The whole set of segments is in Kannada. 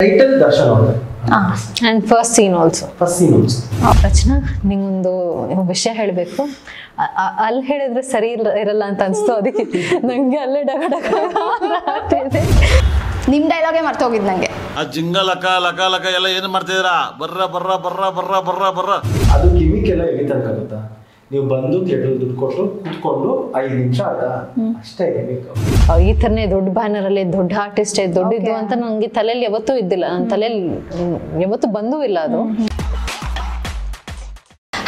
ಟೈಟಲ್ ದರ್ಶನ್ ಅವ್ರದ್ದು. And first scene also. ರಚನಾ, ನಿಂಗೊಂದು ವಿಷಯ ಹೇಳಬೇಕು. ಅಲ್ಲಿ ಹೇಳಿದ್ರೆ ಸರಿ ಇರಲ್ಲ ಅಂತ ಅನ್ಸ್ತು, ಅದಕ್ಕೆ ನಂಗೆ ಅಲ್ಲೇ ಡಗ ನಿಮ್ ಡೈಲಾಗೆ ಮರ್ತೋಗಿದ್ ನಂಗೆ. ಆ ಜಿಂಗ ಲಕ ಲಕ ಲಕ ಎಲ್ಲ ಏನು ಮಾಡ್ತಿದ್ದೀರಾ? ಬರ್ರ ಬರ್ರ ಬರ್ರ ಬರ್ರ ಬರ್ರ ಬರ್ರ. ಅದು ಗಿಮಿಕ್ಕೆಲ್ಲ ಎಲ್ಲಿ ತನಕ ಗೊತ್ತಾ? ನೀವು ಬಂದು ಥಿಯೇಟರ್ ದುಡ್ಡು ಕೊಟ್ಟು ಕುತ್ಕೊಂಡು 5 ನಿಮಿಷ ಆಯ್ತಾ ಅಷ್ಟೇ ಗಿಮಿಕ್. ಈ ಥರನೇ ದೊಡ್ಡ ಬ್ಯಾನರ್ ಅಲ್ಲಿ ದೊಡ್ಡ ಆರ್ಟಿಸ್ಟ್ ದೊಡ್ಡದು ಅಂತ ನಂಗೆ ತಲೆಯಲ್ಲಿ ಯಾವತ್ತೂ ಇದ್ದಿಲ್ಲ, ನನ್ನ ತಲೆಯಲ್ಲಿ ಯಾವತ್ತೂ ಬಂದೂ ಇಲ್ಲ ಅದು.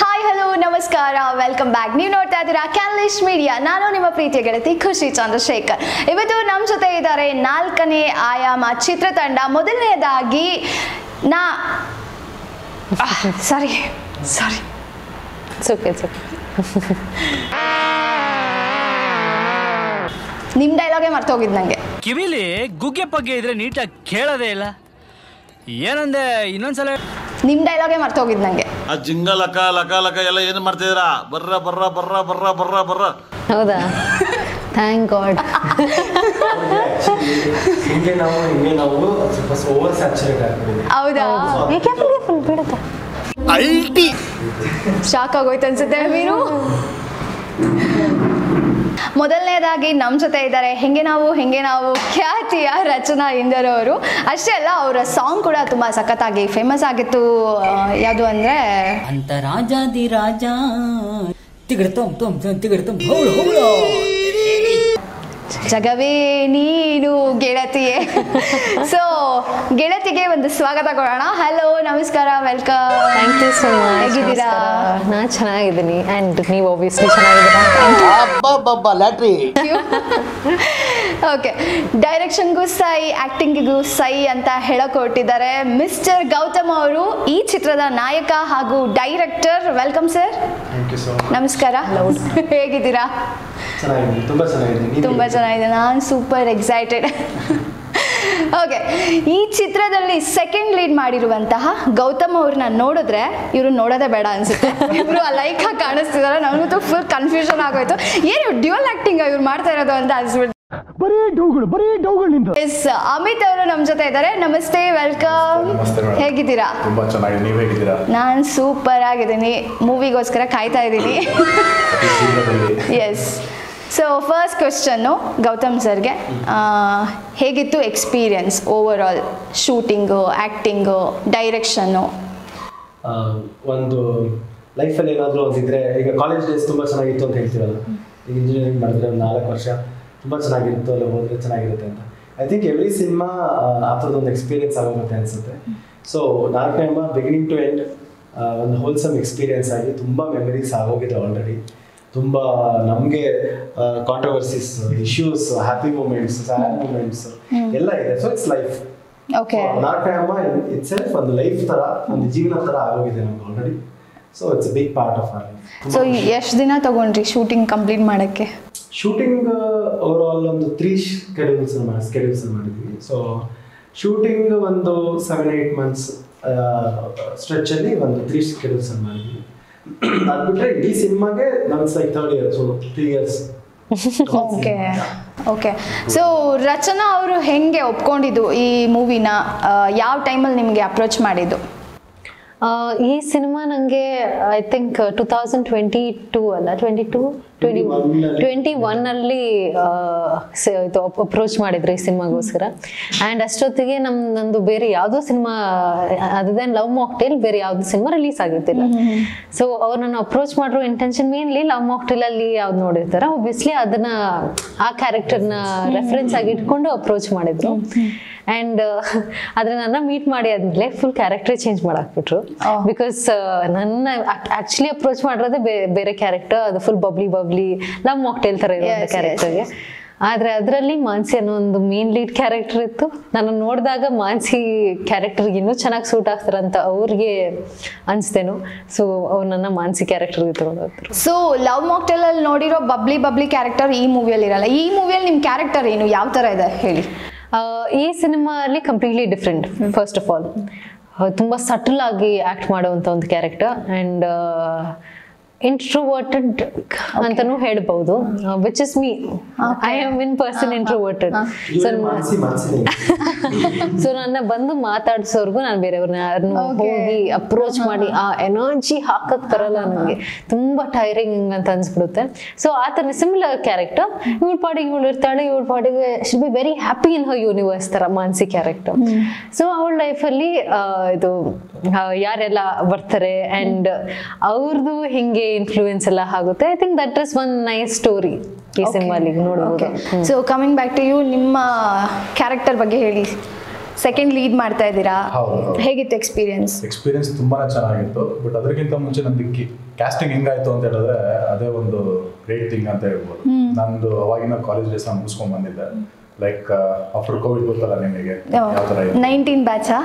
ಹಾಯ್ ಹಲೋ ನಮಸ್ಕಾರ, ವೆಲ್ಕಮ್ ಬ್ಯಾಕ್. ನೀವು ನೋಡ್ತಾ ಇದ್ದೀರಾ ಕ್ಯಾನ್ಲಿಶ್ ಮೀಡಿಯಾ. ನಾನು ನಿಮ್ಮ ಪ್ರೀತಿಯ ಗೆಳತಿ ಖುಷಿ ಚಂದ್ರಶೇಖರ್. ಇವತ್ತು ನಮ್ಮ ಜೊತೆ ಇದ್ದಾರೆ 4ನೇ ಆಯಾಮ ಚಿತ್ರತಂಡ. ಮೊದಲನೇದಾಗಿ ಸಾರಿ ನಿಮ್ ಡೈಲಾಗೆ ಮರ್ತೋಗಿದ್ ನಂಗೆ. ಕಿವಿಲಿ ಗುಗ್ಗೆ ಪಗ್ಗೆ ಇದ್ರೆ ನೀಟಾಗಿ ಕೇಳೋದೇ ಇಲ್ಲ. ಏನಂದೆ ಇನ್ನೊಂದ್ಸಲ? ನಿಮ್ ಡೈಲಾಗೆ ಮರ್ತೋಗಿದ್ ನಂಗೆ. ಆ ಜಿಂಗ ಲಕ ಲಕ ಲಕ ಎಲ್ಲ ಏನು ಮಾಡ್ತಿದ್ದೀರಾ? ಬರ್ರ ಬರ್ರ ಬರ್ರ ಬರ್ರ ಬರ್ರ ಬರ್ರ. ಹೌದಾ? Thank god. ಹಿಂಗೆ ನಾವು ಸ್ವಲ್ಪ ಓವರ್ ಸ್ಯಾಚುರೇಟ್ ಆಗ್ಬಿಟ್ಟಿದೆ. ಹೌದಾ? ಬಿಡುತ್ತಾ? ಅಲ್ಟಿ ಶಾಕ್ ಆಗೋಯ್ತು ಅನ್ಸುತ್ತೆ ಮೀನು. ಮೊದಲನೇದಾಗಿ ನಮ್ಮ ಜೊತೆ ಇದ್ದಾರೆ ಹೆಂಗೆ ನಾವು ಖ್ಯಾತಿಯ ರಚನಾ ಇಂದರ್ ಅವರು. ಅಷ್ಟೇ ಅಲ್ಲ, ಅವರ ಸಾಂಗ್ ಕೂಡ ತುಂಬಾ ಸಖತ್ತಾಗಿ ಫೇಮಸ್ ಆಗಿತ್ತು. ಯಾವುದು ಅಂದ್ರೆ ಅಂತ ರಾಜಾದಿ ರಾಜ ತಿಗಡ್ತಂ ಹೌಳು ಜಗವೇ ನೀನು ಗೆಳತಿಯೇ. ಸೊ ಗೆಳತಿಗೆ ಒಂದು ಸ್ವಾಗತ ಕೊಡೋಣ. ಹಲೋ, ನಮಸ್ಕಾರ, welcome. Thank you so much. ಹೇಗಿದ್ದೀರಾ? ನಾನು ಚೆನ್ನಾಗಿದ್ದೀನಿ, ಆ್ಯಂಡ್ ನೀವು ಆಬ್ವಿಯಸ್ಲಿ ಚೆನ್ನಾಗಿದ್ದೀರಾ. ಓಕೆ, ಡೈರೆಕ್ಷನ್ಗೂ ಸೈ, ಆಕ್ಟಿಂಗಿಗೂ ಸೈ ಅಂತ ಹೇಳಕ್ ಹೊರಟಿದ್ದಾರೆ ಮಿಸ್ಟರ್ ಗೌತಮ್ ಅವರು, ಈ ಚಿತ್ರದ ನಾಯಕ ಹಾಗೂ ಡೈರೆಕ್ಟರ್. Welcome sir. ನಮಸ್ಕಾರ. ಹೇಗಿದ್ದೀರಾ? ತುಂಬಾ ಚೆನ್ನಾಗಿದೆ. ನಾನು ಸೂಪರ್ ಎಕ್ಸೈಟೆಡ್. ಓಕೆ, ಈ ಚಿತ್ರದಲ್ಲಿ ಸೆಕೆಂಡ್ ಲೀಡ್ ಮಾಡಿರುವಂತಹ ಗೌತಮ್ ಅವ್ರನ್ನ ನೋಡಿದ್ರೆ ಇವರು ನೋಡೋದೇ ಬೇಡ ಅನ್ಸುತ್ತೆ. ಇವರು ಲೈಕ್ ಆಗಿ ಕಾಣಿಸ್ತಿದಾರೆ. ನನಗಂತೂ ಫುಲ್ ಕನ್ಫ್ಯೂಷನ್ ಆಗೋಯ್ತು, ಏನು ಡ್ಯೂಯಲ್ ಆಕ್ಟಿಂಗ್ ಇವ್ರು ಮಾಡ್ತಾ ಇರೋದು ಅಂತ ಅನ್ಸ್ಬಿಟ್ಟು. ಎಸ್, ಅಮಿತ್ ಅವರು ನಮ್ಮ ಜೊತೆ ಇದ್ದಾರೆ. ನಮಸ್ತೆ, ವೆಲ್ಕಮ್. ಹೇಗಿದ್ದೀರಾ? ತುಂಬಾ ಚೆನ್ನಾಗಿದೆ. ನೀವು ಹೇಗಿದ್ದೀರಾ? ನಾನು ಸೂಪರ್ ಆಗಿದ್ದೀನಿ. ಮೂವಿಗೋಸ್ಕರ ಕಾಯ್ತಾ ಇದ್ದೀನಿ. ಎಸ್. ಸೊ ಫಸ್ಟ್ ಕ್ವೆಶ್ಚನ್ನು ಗೌತಮ್ ಸರ್ಗೆ, ಹೇಗಿತ್ತು experience over all? Shooting, acting, direction. ಒಂದು ಲೈಫಲ್ಲಿ ಏನಾದರೂ ಒಂದಿದ್ರೆ, ಈಗ ಕಾಲೇಜ್ ಡೇಸ್ ತುಂಬ ಚೆನ್ನಾಗಿತ್ತು ಅಂತ ಹೇಳ್ತೀರಲ್ಲ, ಈಗ ಇಂಜಿನಿಯರಿಂಗ್ ಮಾಡಿದ್ರೆ ಒಂದು 4 ವರ್ಷ ತುಂಬ ಚೆನ್ನಾಗಿತ್ತು, ಅಲ್ಲಿ ಹೋದರೆ ಚೆನ್ನಾಗಿರುತ್ತೆ ಅಂತ. ಐ ಥಿಂಕ್ ಎವ್ರಿ ಸಿನಿಮಾ ಆ ಥರದೊಂದು ಎಕ್ಸ್ಪೀರಿಯನ್ಸ್ ಆಗೋಗುತ್ತೆ ಅನಿಸುತ್ತೆ. ಸೊ 4ನೇ ಅಮ್ಮ ಬಿಗಿನಿಂಗ್ ಟು ಎಂಡ್ ಒಂದು ಹೋಲ್ಸಮ್ ಎಕ್ಸ್ಪೀರಿಯನ್ಸ್ ಆಗಿ ತುಂಬ ಮೆಮರೀಸ್ ಆಗೋಗಿದೆ ಆಲ್ರೆಡಿ. ತುಂಬ ನಮಗೆ controversies, issues, happy moments, sad moments ಎಲ್ಲ ಇದೆ. So it's life. ಓಕೆ, 4ನೇ ಅಮ್ಮ ಇಟ್ಸ್ ಸೆಲ್ಫ್ ಒಂದು ಲೈಫ್ ಥರ, ಒಂದು ಜೀವನ ಥರ ಆಗೋಗಿದೆ ನಮ್ಗೆ already. So it's a big part of our life. So ಎಷ್ಟು ದಿನ ತಗೊಂಡ್ರಿ ಶೂಟಿಂಗ್ ಕಂಪ್ಲೀಟ್ ಮಾಡೋಕ್ಕೆ? ಶೂಟಿಂಗ್ ಓವರ್ ಆಲ್ ಒಂದು 3 ಸ್ಕೆಡ್ಯೂಲ್ಸ್ ಮಾಡಿದ್ವಿ. ಸೊ ಶೂಟಿಂಗ್ ಒಂದು 7-8 ಮಂತ್ಸ್ ಸ್ಟ್ರೆಚಲ್ಲಿ ಒಂದು 3 ಸ್ಕೆಡ್ಯೂಲ್ಸ್ ಮಾಡಿದ್ವಿ. ಅದ್ಬಿಟ್ರೆ ಇಡೀ ಸಿನಿಮಾಗೆ ನಮ್ಗೆ like 3 years, so 3 years. Okay. So Rachana ಅವರು ಹೆಂಗೆ ಒಪ್ಕೊಂಡಿದ್ದು ಈ ಮೂವಿನ? ಯಾವ ಟೈಮಲ್ಲಿ ನಿಮಗೆ ಅಪ್ರೋಚ್ ಮಾಡಿದ್ದು? ಈ ಸಿನಿಮಾ ನನಗೆ ಐ ಥಿಂಕ್ 2022 ಅಲ್ಲ 2021 ಇದು ಅಪ್ರೋಚ್ ಮಾಡಿದ್ರು ಈ ಸಿನಿಮಾಗೋಸ್ಕರ. ಆ್ಯಂಡ್ ಅಷ್ಟೊತ್ತಿಗೆ ನಂದು ಬೇರೆ ಯಾವುದೋ ಸಿನಿಮಾ ಅದದೇನು ಲವ್ ಮಾಕ್ಟೇಲ್ ಬೇರೆ ಯಾವುದೋ ಸಿನಿಮಾ ರಿಲೀಸ್ ಆಗಿರ್ತಿಲ್ಲ. ಸೊ ಅವ್ರು ನನ್ನ ಅಪ್ರೋಚ್ ಮಾಡಿರೋ ಇಂಟೆನ್ಷನ್ ಮೇನ್ಲಿ ಲವ್ ಮಾಕ್ಟೇಲಲ್ಲಿ ಯಾವ್ದು ನೋಡಿರ್ತಾರೆ ಒಬ್ವಿಯಸ್ಲಿ ಅದನ್ನ ಆ ಕ್ಯಾರೆಕ್ಟರ್ನ ರೆಫರೆನ್ಸ್ ಆಗಿ ಇಟ್ಕೊಂಡು ಅಪ್ರೋಚ್ ಮಾಡಿದ್ರು. ಆ್ಯಂಡ್ ಆದ್ರೆ ನನ್ನ ಮೀಟ್ ಮಾಡಿ ಆದ್ಮೇಲೆ ಫುಲ್ ಕ್ಯಾರೆಕ್ಟರ್ ಚೇಂಜ್ ಮಾಡಾಕ್ಬಿಟ್ರು. ಬಿಕಾಸ್ ನನ್ನ ಆಕ್ಚುಲಿ ಅಪ್ರೋಚ್ ಮಾಡಿರೋದೇ ಬೇರೆ ಕ್ಯಾರೆಕ್ಟರ್, ಅದು ಫುಲ್ ಬಬ್ಲಿ ಲವ್ ಮಾಕ್ಟೇಲ್ ತರ ಇರೋ ಕ್ಯಾರೆಕ್ಟರ್ಗೆ. ಆದ್ರೆ ಅದರಲ್ಲಿ ಮಾನ್ಸಿ ಅನ್ನೋ ಒಂದು ಮೇನ್ ಲೀಡ್ ಕ್ಯಾರೆಕ್ಟರ್ ಇತ್ತು. ನಾನು ನೋಡಿದಾಗ ಮಾನ್ಸಿ ಕ್ಯಾರೆಕ್ಟರ್ಗೆ ಇನ್ನೂ ಚೆನ್ನಾಗಿ ಸೂಟ್ ಆಗ್ತಾರಂತ ಅವ್ರಿಗೆ ಅನ್ಸ್ತೇನು. ಸೊ ಅವ್ರು ನನ್ನ ಮಾನ್ಸಿ ಕ್ಯಾರೆಕ್ಟರ್ಗೆ ತಗೊಂಡೋಗ್ತಾರೆ. ಸೊ ಲವ್ ಮಾಕ್ಟೇಲ್ ಅಲ್ಲಿ ನೋಡಿರೋ ಬಬ್ಲಿ ಕ್ಯಾರೆಕ್ಟರ್ ಈ ಮೂವಿಯಲ್ಲಿ ಇರಲ್ಲ. ಈ ಮೂವಿಯಲ್ಲಿ ನಿಮ್ ಕ್ಯಾರೆಕ್ಟರ್ ಏನು, ಯಾವ ತರ ಇದೆ ಹೇಳಿ? ಈ ಸಿನಿಮಾ ಅಲ್ಲಿ completely different. First of all ತುಂಬ ಸಟಲ್ ಆಗಿ ಆ್ಯಕ್ಟ್ ಮಾಡುವಂಥ ಒಂದು ಕ್ಯಾರೆಕ್ಟರ್. ಆ್ಯಂಡ್ ಇಂಟ್ರೋವರ್ಟೆಡ್ ಅಂತಾನೂ ಹೇಳ್ಬಹುದು, which is me. I am in person introverted. So ನನ್ನ ಬಂದು ಮಾತಾಡ್ಸೋರ್ಗು ನಾನು ಬೇರೆಯವ್ರನ್ನ ಯಾರನ್ನು ಹೋಗಿ ಅಪ್ರೋಚ್ ಮಾಡಿ ಆ ಎನರ್ಜಿ ಹಾಕಕ್ ಬರಲ್ಲ ನನಗೆ, ತುಂಬಾ ಟೈರಿಂಗ್ ಅಂತ ಅನ್ಸ್ಬಿಡುತ್ತೆ. ಸೊ ಆ ತರ ಸಿಮಿಲರ್ ಕ್ಯಾರೆಕ್ಟರ್. ಇವಳ ಪಾಡಿಗೆ ಇವಳು ಇರ್ತಾಳೆ, ಇವಳ ಪಾಡಿಗೆ she'll be very happy in her universe ತರ ಮಾನಸಿ ಕ್ಯಾರೆಕ್ಟರ್. ಸೊ ಅವಳ ಲೈಫಲ್ಲಿ ಇದು ಯಾರೆಲ್ಲ ಬರ್ತಾರೆ ಅಂಡ್ ಅವ್ರದ್ದು ಹಿಂಗೆ ಇನ್ಫ್ಲೂಯೆನ್ಸ್ ಎಲ್ಲ ಆಗುತ್ತೆ. I think that is one nice story ಈ ಸಿನಿಮಾಲಿ ನೋಡಬಹುದು. So coming back to you, ನಿಮ್ಮ ಕ್ಯಾರೆಕ್ಟರ್ ಬಗ್ಗೆ ಹೇಳಿ. ಸೆಕೆಂಡ್ ಲೀಡ್ ಮಾಡ್ತಾ ಇದ್ದೀರಾ, ಹೇಗಿತ್ತು ಎಕ್ಸ್ಪೀರಿಯನ್ಸ್? ತುಂಬಾನೇ ಚೆನ್ನಾಗಿತ್ತು. ಬಟ್ ಅದಕ್ಕಿಂತ ಮುಂಚೆ ನಂದು ಕ್ಯಾಸ್ಟಿಂಗ್ ಹೆಂಗಾಯ್ತು ಅಂತ ಹೇಳಿದ್ರೆ ಅದೇ ಒಂದು ಗ್ರೇಟ್ ಥಿಂಗ್ ಅಂತ ಹೇಳ್ಬೋದು. ನಂದು ಅವಾಗಿನ ಕಾಲೇಜ್ ಡೇಸ್ ಮುಗಿಸ್ಕೊಂಡ್ ಬಂದಿದ್ದೆ. ಲೈಕ್ ಆಫ್ಟರ್ ಕೋವಿಡ್ ಗೊತ್ತಲ್ಲ ನಿಮಗೆ ಯಾವ ತರ 19 ಬ್ಯಾಚಾ?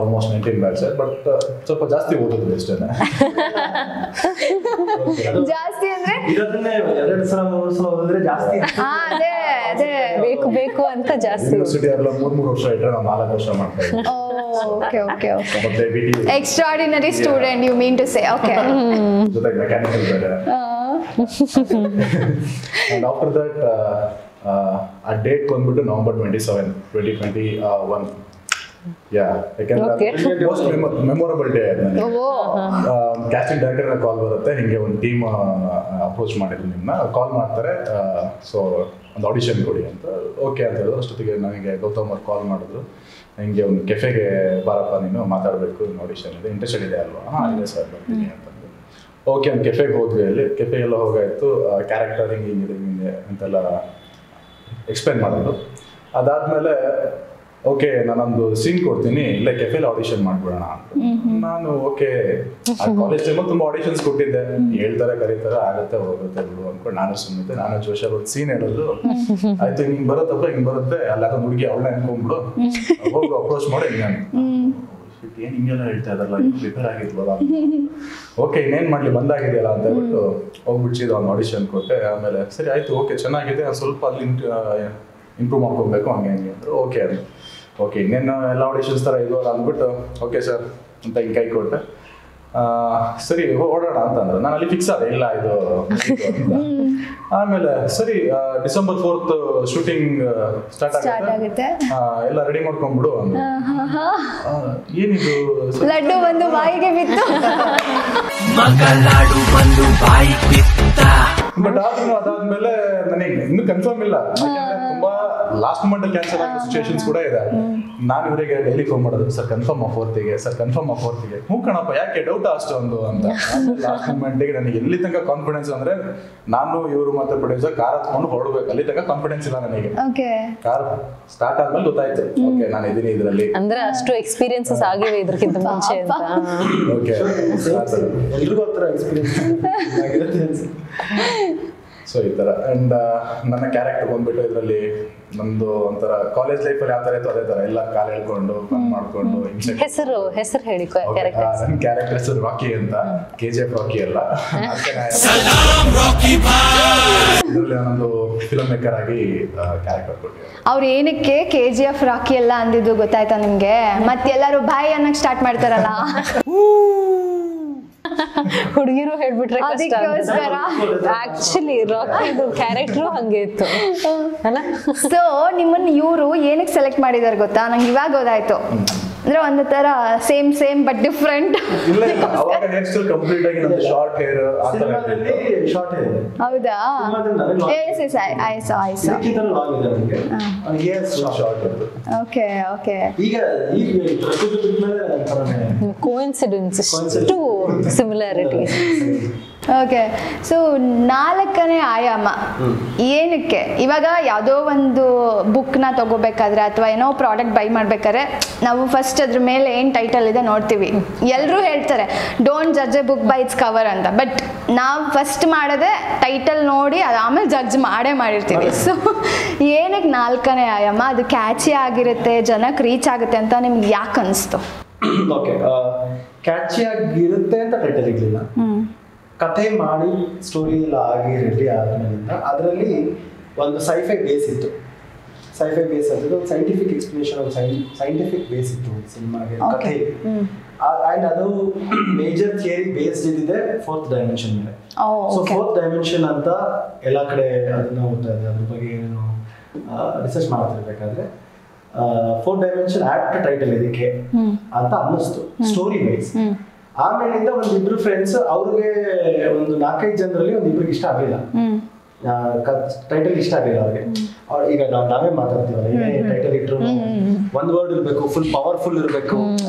Almost 19 batch. ಬಟ್ ಸ್ವಲ್ಪ ಜಾಸ್ತಿ ಓದಿದ್ರು ಅಷ್ಟೇ. ಜಾಸ್ತಿ ಅಂದ್ರೆ ಇರೋದನ್ನೇ 2 ಸಲ 3 ಸಲ ಓದಿದ್ರೆ ಜಾಸ್ತಿ. ಅದೇ ಅದೇ ಬೇಕು ಅಂತ ಜಾಸ್ತಿ. ಯೂನಿವರ್ಸಿಟಿ ಎಲ್ಲ 3 ವರ್ಷ ಇಟ್ಟರೆ ನಾವು 4 ವರ್ಷ ಮಾಡ್ತಾ ಇದ್ವಿ. Okay okay okay. Extraordinary student you mean to say. Okay. ಜೊತೆಗೆ ಮೆಕ್ಯಾನಿಕಲ್ ಬೇರೆ. ಅಂಡ್ ಆಫ್ಟರ್ ದಟ್ ಆ ಡೇಟ್ ಬಂದ್ಬಿಟ್ಟು ನವೆಂಬರ್ 27, 2021. ಯಾಕಂದ್ರೆ most memorable day. Casting director call ಬರುತ್ತೆ, ಹಿಂಗೆ ಒಂದು ಟೀಮ್ ಅಪ್ರೋಚ್ ಮಾಡಿದ್ರು, ನಿಮ್ಮನ್ನ ಕಾಲ್ ಮಾಡ್ತಾರೆ, ಸೊ ಒಂದು ಆಡಿಷನ್ ಕೊಡಿ ಅಂತ. ಓಕೆ ಅಂತ ಹೇಳಿದ್ರು. ಅಷ್ಟೊತ್ತಿಗೆ ನನಗೆ ಗೌತಮ್ ಅವ್ರು ಕಾಲ್ ಮಾಡಿದ್ರು, ಹಿಂಗೆ ಒಂದು ಕೆಫೆಗೆ ಬಾರಪ್ಪ, ನೀನು ಮಾತಾಡಬೇಕು, ಆಡಿಷನ್ ಇದೆ, ಇಂಟ್ರೆಸ್ಟೆಡ್ ಇದೆ ಅಲ್ವಾ? ಇದೆ ಸರ್, ಬರ್ತೀನಿ ಅಂತಂದು. ಓಕೆ, ಒಂದು ಕೆಫೆಗೆ ಹೋದ್ವಿ. ಅಲ್ಲಿ ಕೆಫೆಗೆಲ್ಲ ಹೋಗಾಯ್ತು, ಕ್ಯಾರೆಕ್ಟರ್ ಹಿಂಗೆ ಅಂತೆಲ್ಲ ಎಕ್ಸ್ಪ್ಲೇನ್ ಮಾಡೋದು. ಅದಾದ್ಮೇಲೆ ಓಕೆ ನಾನೊಂದು ಸೀನ್ ಕೊಡ್ತೀನಿ, ಇಲ್ಲೇ ಕೆಫೆಲಿ ಆಡಿಷನ್ ಮಾಡ್ಬಿಡೋಣ ಅಂತ. ನಾನು ಓಕೆ, ಕಾಲೇಜ್ ಟೈಮಲ್ಲಿ ತುಂಬ ಆಡಿಷನ್ಸ್ ಕೊಟ್ಟಿದ್ದೆ, ಹೇಳ್ತಾರೆ ಕರೀತಾರೆ, ಆಗುತ್ತೆ ಹೋಗುತ್ತೆ ಬಿಡು ಅಂದ್ಕೊಂಡು ನಾನು ಸುಮ್ಮನಿದ್ದೆ. ನಾನು ಜೋಶಲ್ಲಿ ಒಂದು ಸೀನ್ ಹೇಳೋದು, ಆಯ್ತು ಹಿಂಗೆ ಬರುತ್ತಪ್ಪ, ಹಿಂಗೆ ಬರುತ್ತೆ, ಅಲ್ಲಾಗ ಹುಡುಗಿ ಅವಳನ್ನ ಅನ್ಕೊಂಡ್ಬಿಡು, ಹೋಗಿ ಅಪ್ರೋಚ್ ಮಾಡಿ ಹಿಂಗೆ ಏನು ಹಿಂಗೆಲ್ಲ ಹೇಳ್ತಾ ಇದ್ದಲ್ಲ, ಪ್ರಿಪೇರ್ ಆಗಿದ್ವಲ್ಲ. ಓಕೆ ಇನ್ನೇನು ಮಾಡಲಿ, ಬಂದಾಗಿದೆಯಲ್ಲ ಅಂತ ಹೇಳ್ಬಿಟ್ಟು ಹೋಗ್ಬಿಡ್ಸಿದ್ದು. ಒಂದು ಆಡಿಷನ್ ಕೊಟ್ಟೆ. ಆಮೇಲೆ ಸರಿ ಆಯ್ತು, ಓಕೆ ಚೆನ್ನಾಗಿದೆ, ಸ್ವಲ್ಪ ಅಲ್ಲಿ ಇಂಪ್ರೂವ್ ಮಾಡ್ಕೊಬೇಕು ಹಂಗೆ ಹಂಗೆ ಅಂದರು. ಓಕೆ ಅದು ಓಕೆ, ಇನ್ನೇನು ಎಲ್ಲ ಆಡಿಷನ್ಸ್ ಥರ ಇದು ಅಂದ್ಬಿಟ್ಟು ಓಕೆ ಸರ್ ಅಂತ ಹಿಂಗೆ ಕೈ ಕೊಟ್ಟೆ. ಸರಿ ಓಡೋಣ ಅಂತಂದ್ರೆ ನಾನು ಅಲ್ಲಿ ಫಿಕ್ಸ್ ಆದೆ, ಇಲ್ಲ ಇದು. ಆಮೇಲೆ ಸರಿ ಡಿಸೆಂಬರ್ 4th ಶೂಟಿಂಗ್ ಸ್ಟಾರ್ಟ್ ಆಗುತ್ತೆ, ಎಲ್ಲ ರೆಡಿ ಮಾಡ್ಕೊಂಡ್ಬಿಡು ಅಂದ್ರು. ಏನಿದು ಲಡ್ಡು ಬಂದು ಬಾಯಿಗೆ ಬಿತ್ತು. ಬಟ್ ಆದ್ರೂ ಅದಾದ್ಮೇಲೆ ನನಗೆ ಇನ್ನೂ ಕನ್ಫರ್ಮ್ ಇಲ್ಲ, ತುಂಬಾ ಲಾಸ್ಟ್ ಮೂಮೆಂಟ್ ಅಲ್ಲಿ ಕ್ಯಾನ್ಸಲ್ ಆಗೋ ಸಿಚುವೇಶನ್ಸ್ ಕೂಡ ಇದೆ. ನಾನು ಇವರಿಗೆ ಡೈಲಿ ಫೋನ್ ಮಾಡೋದು, ಸರ್ ಕನ್ಫರ್ಮ್ ಆ 4th ಸರ್ ಕನ್ಫರ್ಮ್ ಆ 4th ಹ್ಞೂ ಕಣಪ್ಪ, ಯಾಕೆ ಡೌಟ್ ಅಷ್ಟೊಂದು ಅಂತ. ಲಾಸ್ಟ್ ಮೂಮೆಂಟ್ಗೆ ನನಗೆ ಎಲ್ಲಿ ತನಕ ಕಾನ್ಫಿಡೆನ್ಸ್ ಅಂದ್ರೆ, ನಾನು ಇವರು ಮತ್ತೆ ಪ್ರೊಡ್ಯೂಸರ್ ಕಾರ್ ಹತ್ಕೊಂಡು ಹೊರಡ್ಬೇಕು, ಅಲ್ಲಿ ತನಕ ಕಾನ್ಫಿಡೆನ್ಸ್ ಇಲ್ಲ ನನಗೆ. ಕಾರ್ ಸ್ಟಾರ್ಟ್ ಆದ್ಮೇಲೆ ಗೊತ್ತಾಯ್ತು, ಓಕೆ ನಾನು ಇದೀನಿ ಇದರಲ್ಲಿ. ಅಂದ್ರೆ ಅಷ್ಟು ಎಕ್ಸ್ಪೀರಿಯನ್ಸಸ್ ಆಗಿವೆ ಇದಕ್ಕಿಂತ ಮುಂಚೆ ಅಂತ. ಓಕೆ ಎಲ್ರಿಗೂ ಆ ಥರ ಎಕ್ಸ್ಪೀರಿಯನ್ಸ್. ಸೊ ಈ ಥರ. ಆ್ಯಂಡ್ ನನ್ನ ಕ್ಯಾರೆಕ್ಟರ್ ಬಂದ್ಬಿಟ್ಟು ಇದರಲ್ಲಿ ನಮ್ದು ಒಂಥರ ಕಾಲೇಜ್ ಲೈಫಲ್ಲಿ ಯಾವ ಥರ ಇತ್ತು ಅದೇ ಥರ, ಎಲ್ಲ ಕಾಲು ಹೇಳ್ಕೊಂಡು ಫನ್ ಮಾಡ್ಕೊಂಡು. ಹೆಸರು ಹೇಳಿ. ನನ್ನ ಕ್ಯಾರೆಕ್ಟರ್ ಹೆಸರು ರಾಕಿ ಅಂತ, KGF ರಾಕಿ ಅಲ್ಲ. ಇದರಲ್ಲಿ ನಾನೊಂದು ಫಿಲ್ಮ್ ಮೇಕರ್ ಆಗಿ ಕ್ಯಾರೆಕ್ಟರ್ ಕೊಟ್ಟಿದ್ದೆ. ಅವ್ರು ಏನಕ್ಕೆ KGF ರಾಕಿ ಎಲ್ಲ ಅಂದಿದ್ದು ಗೊತ್ತಾಯ್ತಾ ನಿಮ್ಗೆ? ಮತ್ತೆಲ್ಲರೂ ಬಾಯ್ ಅನ್ನಕ್ ಸ್ಟಾರ್ಟ್ ಮಾಡ್ತಾರಲ್ಲ, ಹುಡುಗಿರು ಹೇಳ್ಬಿಟ್ರೆ ಆಕ್ಚುಲಿ ರಾಕಿದು ಕ್ಯಾರೆಕ್ಟರ್ ಹಂಗೆ ಇತ್ತು ಅಲ್ಲ. ಸೊ ನಿಮ್ಮನ್ನ ಇವರು ಏನಕ್ಕೆ ಸೆಲೆಕ್ಟ್ ಮಾಡಿದಾರೆ ಗೊತ್ತಾ? ನಂಗೆ ಇವಾಗ ಗೊತ್ತಾಯ್ತು. ಅಂದ್ರೆ ಒಂದು ತರ ಸೇಮ್ ಬಟ್ ಡಿಫ್ರೆಂಟ್. ಹೌದಾ? Okay. Coincidence, to similarities. Okay. So 4ನೇ ಆಯಾಮ ಏನಕ್ಕೆ? ಇವಾಗ ಯಾವುದೋ ಒಂದು ಬುಕ್ನ ತಗೋಬೇಕಾದ್ರೆ ಅಥವಾ ಏನೋ ಪ್ರಾಡಕ್ಟ್ ಬೈ ಮಾಡ್ಬೇಕಾದ್ರೆ ನಾವು ಫಸ್ಟ್ ಅದ್ರ ಮೇಲೆ ಏನು ಟೈಟಲ್ ಇದೆ ನೋಡ್ತೀವಿ. ಎಲ್ಲರೂ ಹೇಳ್ತಾರೆ don't judge A book by it's cover ಅಂತ. ಬಟ್ ನಾವು ಫಸ್ಟ್ ಮಾಡೋದೇ ಟೈಟಲ್ ನೋಡಿ ಅದು ಆಮೇಲೆ ಜಡ್ಜ್ ಮಾಡಿರ್ತೀವಿ. ಸೊ ಏನಕ್ಕೆ 4ನೇ ಆಯಾಮ? ಅದು ಕ್ಯಾಚಿ ಆಗಿರುತ್ತೆ, ಜನಕ್ಕೆ ರೀಚ್ ಆಗುತ್ತೆ ಅಂತ ನಿಮ್ಗೆ ಯಾಕೆ ಅನಿಸ್ತು? ಓಕೆ, ಕ್ಯಾಚಿ ಆಗಿರುತ್ತೆ ಅಂತ ಟೈಟಲ್ ಇರಲಿಲ್ಲ. ಕಥೆ ಮಾಡಿ ಸ್ಟೋರಿ ಎಲ್ಲ ಆಗಿ ರೆಡಿ ಆದ್ಮೇಲಿಂದ ಅದರಲ್ಲಿ ಒಂದು ಸೈಫೈ ಬೇಸ್ ಇತ್ತು. ಸೈಫೈ ಬೇಸ್ ಅಂತ ಒಂದು ಸೈಂಟಿಫಿಕ್ ಎಕ್ಸ್ಪ್ಲನೇಷನ್, ಒಂದು ಸೈಂಟಿಫಿಕ್ ಬೇಸ್ ಇತ್ತು ಸಿನಿಮಾಗೆ ಕಥೆ. ಅಂಡ್ ಅದು ಮೇಜರ್ ಥಿಯರಿ ಬೇಸ್ಡ್ ಇದ್ದಿದೆ 4th ಡೈಮೆನ್ಷನ್ ಮೇಲೆ. ಸೊ 4th ಡೈಮೆನ್ಷನ್ ಅಂತ ಎಲ್ಲ ಕಡೆ ಅದನ್ನ ಓದ್ತಾ ಇದೆ, ಅದ್ರ ಬಗ್ಗೆ ಏನು ರಿಸರ್ಚ್ ಮಾಡ್ತಿರ್ಬೇಕಾದ್ರೆ 4th ಡೈಮೆನ್ಷನ್ ಆಪ್ಟ್ ಟೈಟಲ್ ಇದಕ್ಕೆ ಅಂತ ಅನ್ನಿಸ್ತು ಸ್ಟೋರಿ ವೈಸ್. ಆಮೇಲಿಂದ ಒಂದಿಬ್ರು ಫ್ರೆಂಡ್ಸ್, ಅವ್ರಿಗೆ ಒಂದು 4-5 ಜನರಲ್ಲಿ ಒಂದಿಬ್ರಿಗೆ ಇಷ್ಟ ಆಗಲಿಲ್ಲ, ಟೈಟಲ್ ಇಷ್ಟ ಆಗಲಿಲ್ಲ ಅವ್ರಿಗೆ. ಈಗ ನಾವೇ ಮಾತಾಡ್ತೀವಲ್ಲ, ಏನೇ ಟೈಟಲ್ ಇಟ್ರು ಒಂದ್ ವರ್ಡ್ ಇರ್ಬೇಕು, ಫುಲ್ ಪವರ್ಫುಲ್ ಇರಬೇಕು,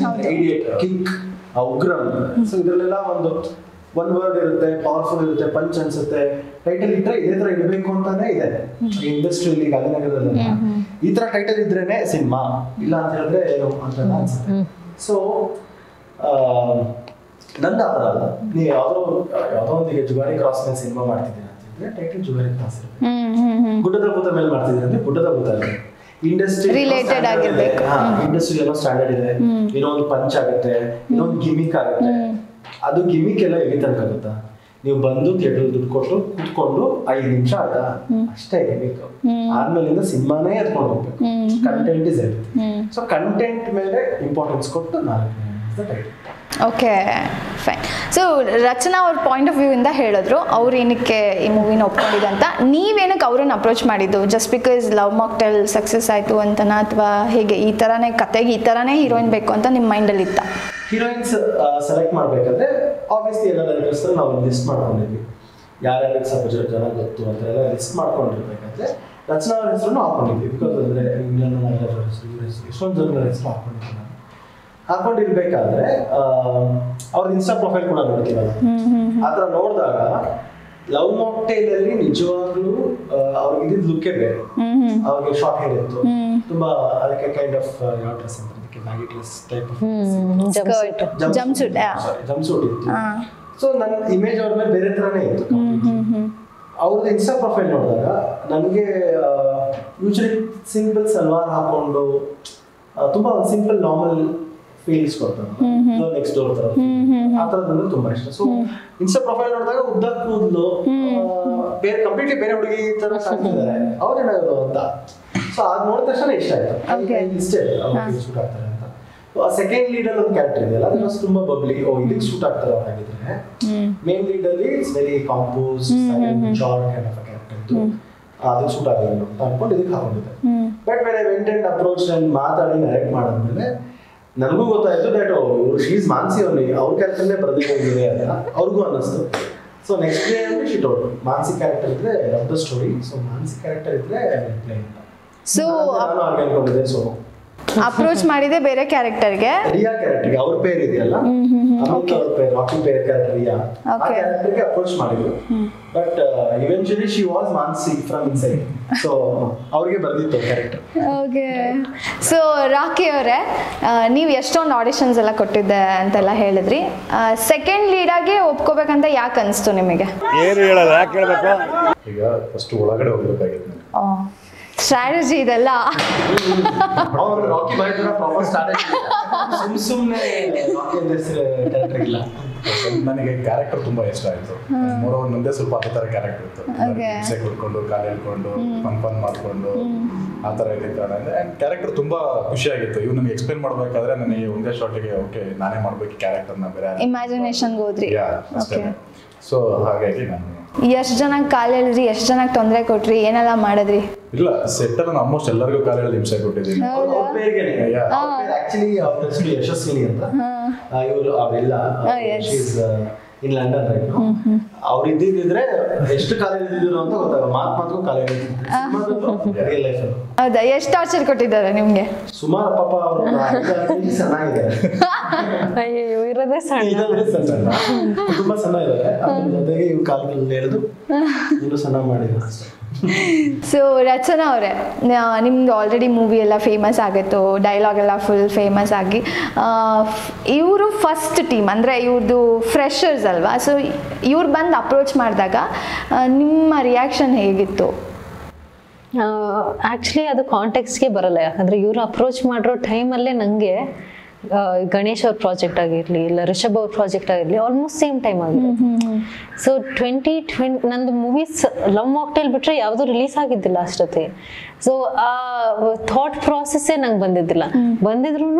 ಐಡಿಯೇಟ್, ಕಿಕ್, ಉಗ್ರಂ. ಸೊ ಇದ್ರಲ್ಲೆಲ್ಲ ಒಂದ್ ವರ್ಡ್ ಇರುತ್ತೆ, ಪವರ್ಫುಲ್ ಇರುತ್ತೆ, ಪಂಚ್ ಅನ್ಸುತ್ತೆ. ಟೈಟಲ್ ಇಟ್ರೆ ಇದೇ ತರ ಇಡಬೇಕು ಅಂತಾನೆ ಇದೆ ಇಂಡಸ್ಟ್ರಿಯಲ್ಲಿ, ಗಾಂಧಿನಗರದಲ್ಲಿ ಈ ತರ ಟೈಟಲ್ ಇದ್ರೇನೆ ಸಿನಿಮಾ, ಇಲ್ಲ ಅಂತ ಹೇಳಿದ್ರೆ ಏನು ಅಂತ ಅನ್ಸುತ್ತೆ. ಸೊ ನಂದು ಆ ಥರ ಅಲ್ಲ, ನೀವು ಯಾವುದೋ ಒಂದಿಗೆ ಜುಗಾರಿ ಕ್ರಾಸ್ ಮೇಲೆ ಸಿನಿಮಾ ಮಾಡ್ತಿದ್ದೀರಾ ಅಂತಂದ್ರೆ ಟೈಟಲ್ ಜುಗಾರಿ ಕ್ರಾಸ್ ಇರುತ್ತೆ. ಗುಡ್ಡದ ಭೂತ ಮೇಲೆ ಮಾಡ್ತಿದ್ದೀರಾ ಅಂದ್ರೆ ಗುಡ್ಡದ ಭೂತ ಇರುತ್ತೆ. ಇಂಡಸ್ಟ್ರಿ ರಿಲೇಟೆಡ್ ಆಗಿರ್ಬೇಕು. ಇಂಡಸ್ಟ್ರಿ ಏನೋ ಸ್ಟ್ಯಾಂಡರ್ಡ್ ಇದೆ, ಇನ್ನೊಂದು ಪಂಚ್ ಆಗುತ್ತೆ, ಇನ್ನೊಂದು ಗಿಮಿಕ್ ಆಗುತ್ತೆ. ಅದು ಗಿಮಿಕ್ ಎಲ್ಲ ಎಲ್ಲಿ ತನಕ ಆಗುತ್ತಾ? ನೀವು ಬಂದು ಥಿಯೇಟರ್ ದುಡ್ಡು ಕೊಟ್ಟು ಕುತ್ಕೊಂಡು 5 ನಿಮಿಷ ಆಯ್ತಾ ಅಷ್ಟೇ ಗಿಮಿಕ್. ಆದ್ಮೇಲಿಂದ ಸಿನಿಮಾನೇ ಎತ್ಕೊಂಡು ಹೋಗ್ಬೇಕು. Content is everything. So content ಮೇಲೆ ಇಂಪಾರ್ಟೆನ್ಸ್ ಕೊಟ್ಟು 4 ಟೈಟಲ್. Okay, fine. ಸೊ ರಚನಾ ಅವ್ರ ಪಾಯಿಂಟ್ ಆಫ್ ವ್ಯೂ ಇಂದ ಹೇಳಿದ್ರು ಅವ್ರು ಏನಕ್ಕೆ ಈ ಮೂವಿನ ಒಪ್ಕೊಂಡಿದ್ದಂತ. ನೀವೇನಕ್ಕೆ ಅವ್ರನ್ನ ಅಪ್ರೋಚ್ ಮಾಡಿದ್ದು? Just because love mocktail success ಆಯಿತು ಅಂತನಾ, ಅಥವಾ ಹೇಗೆ ಈ ಥರನೇ ಕತೆಗೆ ಈ ಥರನೇ ಹೀರೋಯಿನ್ ಬೇಕು ಅಂತ ನಿಮ್ಮ ಮೈಂಡಲ್ಲಿ ಇತ್ತ? ಹೀರೋಯಿನ್ಸ್ ಸೆಲೆಕ್ಟ್ ಮಾಡಬೇಕಾದ್ರೆ ಆಬ್ವಿಯಸ್ಲಿ ಎಲ್ಲ ಡೈರೆಕ್ಟರ್ಸ್ ನಾವು ಲಿಸ್ಟ್ ಮಾಡ್ಕೊಂಡಿದ್ವಿ, ಯಾರ್ಯಾರಿಗೆ ಸ್ವಲ್ಪ ಜನ ಗೊತ್ತು ಅಂತ ಎಲ್ಲ ಲಿಸ್ಟ್ ಮಾಡ್ಕೊಂಡಿರ್ಬೇಕಾದ್ರೆ ರಚನಾ ಅವ್ರ ಹೆಸರು ಹಾಕೊಂಡಿದ್ವಿ. ಬಿಕಾಸ್ ಅಂದರೆ ಇಂಗ್ಲೆಂಡ್ ಹೆಸರು ಎಷ್ಟೊಂದು ಜನರ ಹೆಸರು ಹಾಕೊಂಡಿದ್ವಿ. ನಾನು ಹಾಕೊಂಡಿರ್ಬೇಕಾದ್ರೆ ಅವ್ರದ್ದು ಇನ್ಸ್ಟಾ ಪ್ರೊಫೈಲ್ ಕೂಡ ನೋಡ್ತೀವಲ್ಲ, ಆ ಥರ ನೋಡಿದಾಗ ಲವ್ ಮಾಕ್ಟೇಲ್ ಅಲ್ಲಿ ನಿಜವಾಗ್ಲೂ ಅವ್ರಿಗೆ ಇದ್ದಿದ್ದು ಲುಕ್ಕೇ ಬೇರೆ. ಅವ್ರಿಗೆ ಶಾರ್ಟ್ ಹೇರ್ ಇತ್ತು, ತುಂಬಾ ಅದಕ್ಕೆ ಕೈಂಡ್ ಆಫ್ ಯಾವ ಡ್ರೆಸ್ ಅಂತ ಅದಕ್ಕೆ ಬ್ಯಾಗಿ ಡ್ರೆಸ್ ಟೈಪ್ ಜಂಪ್ಸೂಟ್ ಇತ್ತು. ಸೊ ನನ್ನ ಇಮೇಜ್ ಅವ್ರ ಮೇಲೆ ಬೇರೆ ಥರನೇ ಇತ್ತು. ಅವ್ರದ್ದು ಇನ್ಸ್ಟಾ ಪ್ರೊಫೈಲ್ ನೋಡಿದಾಗ ನನಗೆ ಯೂಶಲಿ ಸಿಂಪಲ್ ಸಲ್ವಾರ್ ಹಾಕೊಂಡು ತುಂಬಾ ಒಂದು ಸಿಂಪಲ್ ನಾರ್ಮಲ್ ಫೀಲ್ಸ್ ಕೊಡ್ತಾರೆ, ನೆಕ್ಸ್ಟ್ ಡೋರ್ ತರ ಆ ಥರದ್ದು ತುಂಬಾ ಇಷ್ಟ. ಸೊ ಇನ್ಸ್ಟಾ ಪ್ರೊಫೈಲ್ ನೋಡಿದಾಗ ಉದ್ದ ಕೂದಲು, ಬೇರೆ ಕಂಪ್ಲೀಟ್ಲಿ ಬೇರೆ ಹುಡುಗಿ ತರ ಕಾಣ್ತಿದ್ದಾರೆ, ಅವ್ರೇನಾದ್ರು ಅಂತ. ಸೊ ಅದ್ ನೋಡಿದ ತಕ್ಷಣ ಇಷ್ಟ ಆಯ್ತು, ಇಷ್ಟೇ ಅವ್ರಿಗೆ ಶೂಟ್ ಆಗ್ತಾರೆ ಅಂತ. ಸೆಕೆಂಡ್ ಲೀಡ್ ಅಲ್ಲಿ ಒಂದು ಕ್ಯಾರೆಕ್ಟರ್ ಇದೆಯಲ್ಲ, ಅದು ತುಂಬಾ ಬಬ್ಲಿ, ಇದಕ್ಕೆ ಶೂಟ್ ಆಗ್ತಾರೆ ಅವ್ರು ಹಾಗಿದ್ರೆ. ಮೇನ್ ಲೀಡ್ ಅಲ್ಲಿ it's very compose short kind of character ಇತ್ತು, ಅದಕ್ಕೆ ಶೂಟ್ ಆಗಲ್ಲ ಅಂತ ಅನ್ಕೊಂಡು ಇದಕ್ಕೆ ಹಾಕೊಂಡಿದ್ದೆ. But when I went and approach and ಮಾತಾಡಿ ಡೈರೆಕ್ಟ್ ಮಾಡಾದ್ಮೇಲೆ ನನಗೂ ಗೊತ್ತಾಯ್ತು ದಟ್ ಇವರು ಶೀಸ್ ಮಾನ್ಸಿ ಅವ್ರಿಗೆ ಅವ್ರ ಕ್ಯಾರೆಕ್ಟರ್ನೇ ಬರ್ದಿದೆ ಅಂತ ಅವ್ರಿಗೂ ಅನ್ನಿಸ್ತು. ಸೊ ನೆಕ್ಸ್ಟ್ ಡೇ ಅಂದ್ರೆ ಶಿ ಟೋಲ್ಡ್ ಮಾನ್ಸಿ ಕ್ಯಾರೆಕ್ಟರ್ ಇದ್ರೆ love the story, so Mansi character ಇದ್ರೆ ಪ್ಲೇ ಅಂತ. ಸೊ ನಾನು ಹಾಗೆ ಅನ್ಕೊಂಡಿದ್ದೆ. ಸೊ ಅಪ್ರೋಚ್ ಮಾಡಿದೆ ಬೇರೆ ಕ್ಯಾರೆಕ್ಟರ್ಗೆ, ರಿಯಾ ಕ್ಯಾರೆಕ್ಟರ್ಗೆ ಅವ್ರ ಪೇರ್ ಇದೆಯಲ್ಲ, ಅಮಿತ್ ಅವ್ರ ಪೇರ್, ರಾಕಿ ಪೇರ್ ಕ್ಯಾರೆಕ್ಟರ್ ರಿಯಾ, ಆ ಕ್ಯಾರೆಕ್ಟರ್ಗೆ ಅಪ್ರೋಚ್ ಮಾಡಿದ್ರು. But eventually she was Mansi from inside, so ಅವ್ರಿಗೆ ಬರ್ದಿತ್ತು ಕ್ಯಾರೆಕ್ಟರ್. ಓಕೆ. ಸೊ ರಾಕಿ ಅವರೇ, ನೀವು ಎಷ್ಟೊಂದು ಆಡಿಷನ್ಸ್ ಎಲ್ಲ ಕೊಟ್ಟಿದ್ದೆ ಅಂತೆಲ್ಲ ಹೇಳಿದ್ರಿ, ಸೆಕೆಂಡ್ ಲೀಡ್ ಆಗಿ ಒಪ್ಕೋಬೇಕಂತ ಯಾಕೆ ಅನಿಸ್ತು ನಿಮಗೆ? ಏನು ಹೇಳಲ್ಲ, ಯಾಕೆ ಹೇಳ್ಬೇಕು? ಈಗ ಫಸ್ಟ್ ಒಳಗಡೆ ಹೋಗ್ಬೇಕಾಗಿತ್ತು. ಸ್ಟ್ರಾಟಜಿ ಇದೆಲ್ಲ ರಾಕಿ ಬಾಯ್ತರ ಪ್ರಾಪರ್ ಸ್ಟ್ರಾಟಜಿ, ಸುಮ್ಮನೆ ರಾಕಿ ಅಂತ ಹೆಸರು ಕ್ಯಾರೆಕ್ಟರ್ ಇಲ್ಲ. ನನಗೆ ಕ್ಯಾರೆಕ್ಟರ್ ತುಂಬಾ ಇಷ್ಟ ಆಯ್ತು. ಮೂರವ್ರ ಮುಂದೆ ಸ್ವಲ್ಪ ಅದೇ ತರ ಕ್ಯಾರೆಕ್ಟರ್ ಇತ್ತು, ಹಿಂಸೆ ಕೊಡ್ಕೊಂಡು ಕಾಲು ಹೇಳ್ಕೊಂಡು ಫನ್ ಮಾಡ್ಕೊಂಡು ಆ ತರ ಇದ್ದಿತ್ತು. ಕ್ಯಾರೆಕ್ಟರ್ ತುಂಬಾ ಖುಷಿ ಆಗಿತ್ತು. ಇವ್ ನನಗೆ ಎಕ್ಸ್ಪ್ಲೇನ್ ಮಾಡ್ಬೇಕಾದ್ರೆ ನನಗೆ ಒಂದೇ ಶಾರ್ಟಿಗೆ ಓಕೆ ನಾನೇ ಮಾಡ್ಬೇಕು ಕ್ಯಾರೆಕ್ಟರ್ನ, ಬೇರೆ ಇಮ್ಯಾಜಿನೇಷನ್ಗೆ ಹೋದ್ರಿ. ಸೊ ಹಾಗಾಗಿ ನಾನು ಎಷ್ಟು ಜನಕ್ಕೆ ಕಾಲು ಹೇಳಿದ್ರಿ, ಎಷ್ಟು ಜನಕ್ಕೆ ತೊಂದರೆ ಕೊಟ್ರಿ, ಏನೆಲ್ಲ ಮಾಡಿದ್ರಿ? ಇಲ್ಲ, ಸೆಟ್ ಅಲ್ಲಿ ಆಲ್ಮೋಸ್ಟ್ ಎಲ್ಲರಿಗೂ ಕಾಲು ಹೇಳಿ ಹಿಂಸೆ ಕೊಟ್ಟಿದ್ದೀನಿ. ಆಕ್ಚುಲಿ ಅವ್ರ ಹೆಸರು ಯಶಸ್ವಿನಿ ಅಂತ, ಇವರು ಅವರೆಲ್ಲ ಇನ್ ಲಂಡನ್ ರೈಟ್. ಅವ್ರು ಇದ್ದಿದ್ರೆ ಎಷ್ಟು ಕಾಲ ಇದ್ದಿದ್ರು ಅಂತ ಗೊತ್ತಾಗ ಮಾತು ಕಾಲ ರಿಯಲ್ ಲೈಫ್. ಹೌದಾ? ಎಷ್ಟು ಟಾರ್ಚರ್ ಕೊಟ್ಟಿದ್ದಾರೆ ನಿಮ್ಗೆ? ಸುಮಾರು ಪಾಪ ಅವರು ಚೆನ್ನಾಗಿದ್ದಾರೆ, ಇರೋದೇ ಸಣ್ಣ, ತುಂಬಾ ಸಣ್ಣ ಇದ್ದಾರೆ. ಅದ್ರ ಜೊತೆಗೆ ಇವ್ ಕಾಲದಲ್ಲಿ ಎಳೆದು ಇನ್ನೂ ಸಣ್ಣ ಮಾಡಿದ್ರು ಅಷ್ಟೇ. ಸೊ ರಚನಾ ಅವರೇ, ನಿಮ್ದು ಆಲ್ರೆಡಿ ಮೂವಿ ಎಲ್ಲ ಫೇಮಸ್ ಆಗಿತ್ತು, ಡೈಲಾಗ್ ಎಲ್ಲ ಫುಲ್ ಫೇಮಸ್ ಆಗಿ, ಇವರು ಫಸ್ಟ್ ಟೀಮ್ ಅಂದರೆ ಇವ್ರದ್ದು ಫ್ರೆಷರ್ಸ್ ಅಲ್ವಾ? ಸೊ ಇವ್ರು ಬಂದು ಅಪ್ರೋಚ್ ಮಾಡಿದಾಗ ನಿಮ್ಮ ರಿಯಾಕ್ಷನ್ ಹೇಗಿತ್ತು? ಆ್ಯಕ್ಚುಲಿ ಅದು ಕಾಂಟೆಕ್ಸ್ಗೆ ಬರಲ್ಲ, ಯಾಕಂದರೆ ಇವರು ಅಪ್ರೋಚ್ ಮಾಡಿರೋ ಟೈಮಲ್ಲೇ ನನಗೆ ಗಣೇಶ್ ಅವ್ರ ಪ್ರಾಜೆಕ್ಟ್ ಆಗಿರಲಿ ಇಲ್ಲ ರಿಷಬ್ ಅವ್ರ ಪ್ರಾಜೆಕ್ಟ್ ಆಗಿರಲಿ ಆಲ್ಮೋಸ್ಟ್ ಸೇಮ್ ಟೈಮ್ ಆಗಿರುತ್ತೆ. ಸೊ 2020 ನಂದು ಮೂವೀಸ್ ಲವ್ ಮಾಕ್ಟೇಲ್ ಬಿಟ್ರೆ ಯಾವುದು ರಿಲೀಸ್ ಆಗಿದ್ದಿಲ್ಲ ಅಷ್ಟೊತ್ತಿಗೆ. ಸೊ ಆ ಥಾಟ್ ಪ್ರಾಸೆಸ್ಸೇ ನಂಗೆ ಬಂದಿದ್ರು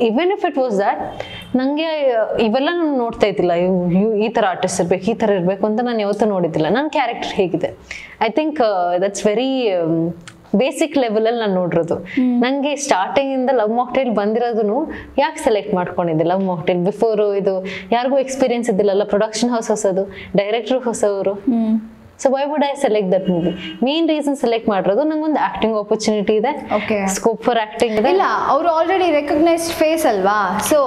even if it was that ನನಗೆ ಇವೆಲ್ಲ ನಾನು ನೋಡ್ತಾ ಇದ್ದಿಲ್ಲ, ಈ ಥರ ಆರ್ಟಿಸ್ಟ್ ಇರ್ಬೇಕು, ಈ ಥರ ಇರಬೇಕು ಅಂತ ನಾನು ಯಾವತ್ತೂ ನೋಡಿದ್ದಿಲ್ಲ. ನನ್ನ ಕ್ಯಾರೆಕ್ಟರ್ ಹೇಗಿದೆ I think that's very basic ಲೆವೆಲಲ್ಲಿ ನಾನು ನೋಡಿರೋದು. ನನಗೆ ಸ್ಟಾರ್ಟಿಂಗ್ ಇಂದ ಲವ್ ಮಾಕ್ಟೇಲ್ ಬಂದಿರೋದು ಯಾಕೆ ಸೆಲೆಕ್ಟ್ ಮಾಡ್ಕೊಂಡಿದ್ದೆ ಲವ್ ಮಾಕ್ಟೇಲ್ ಬಿಫೋರ್ ಇದು ಯಾರಿಗೂ ಎಕ್ಸ್ಪೀರಿಯನ್ಸ್ ಇದ್ದಿಲ್ಲಲ್ಲ, ಪ್ರೊಡಕ್ಷನ್ ಹೌಸ್ ಹೊಸದು, ಡೈರೆಕ್ಟರ್ ಹೊಸವರು. So why would I select that movie? Main reason select ಮಾಡಿರೋದು ನಂಗೊಂದು ಆಕ್ಟಿಂಗ್ ಆಪರ್ಚುನಿಟಿ ಇದೆ, ಸ್ಕೋಪ್ ಫಾರ್ ಆಕ್ಟಿಂಗ್ ಇದೆ. ಇಲ್ಲ ಅವರು ಆಲ್ರೆಡಿ ರೆಕಗ್ನೈಸ್ಡ್ ಫೇಸ್ ಅಲ್ವಾ? ಸೊ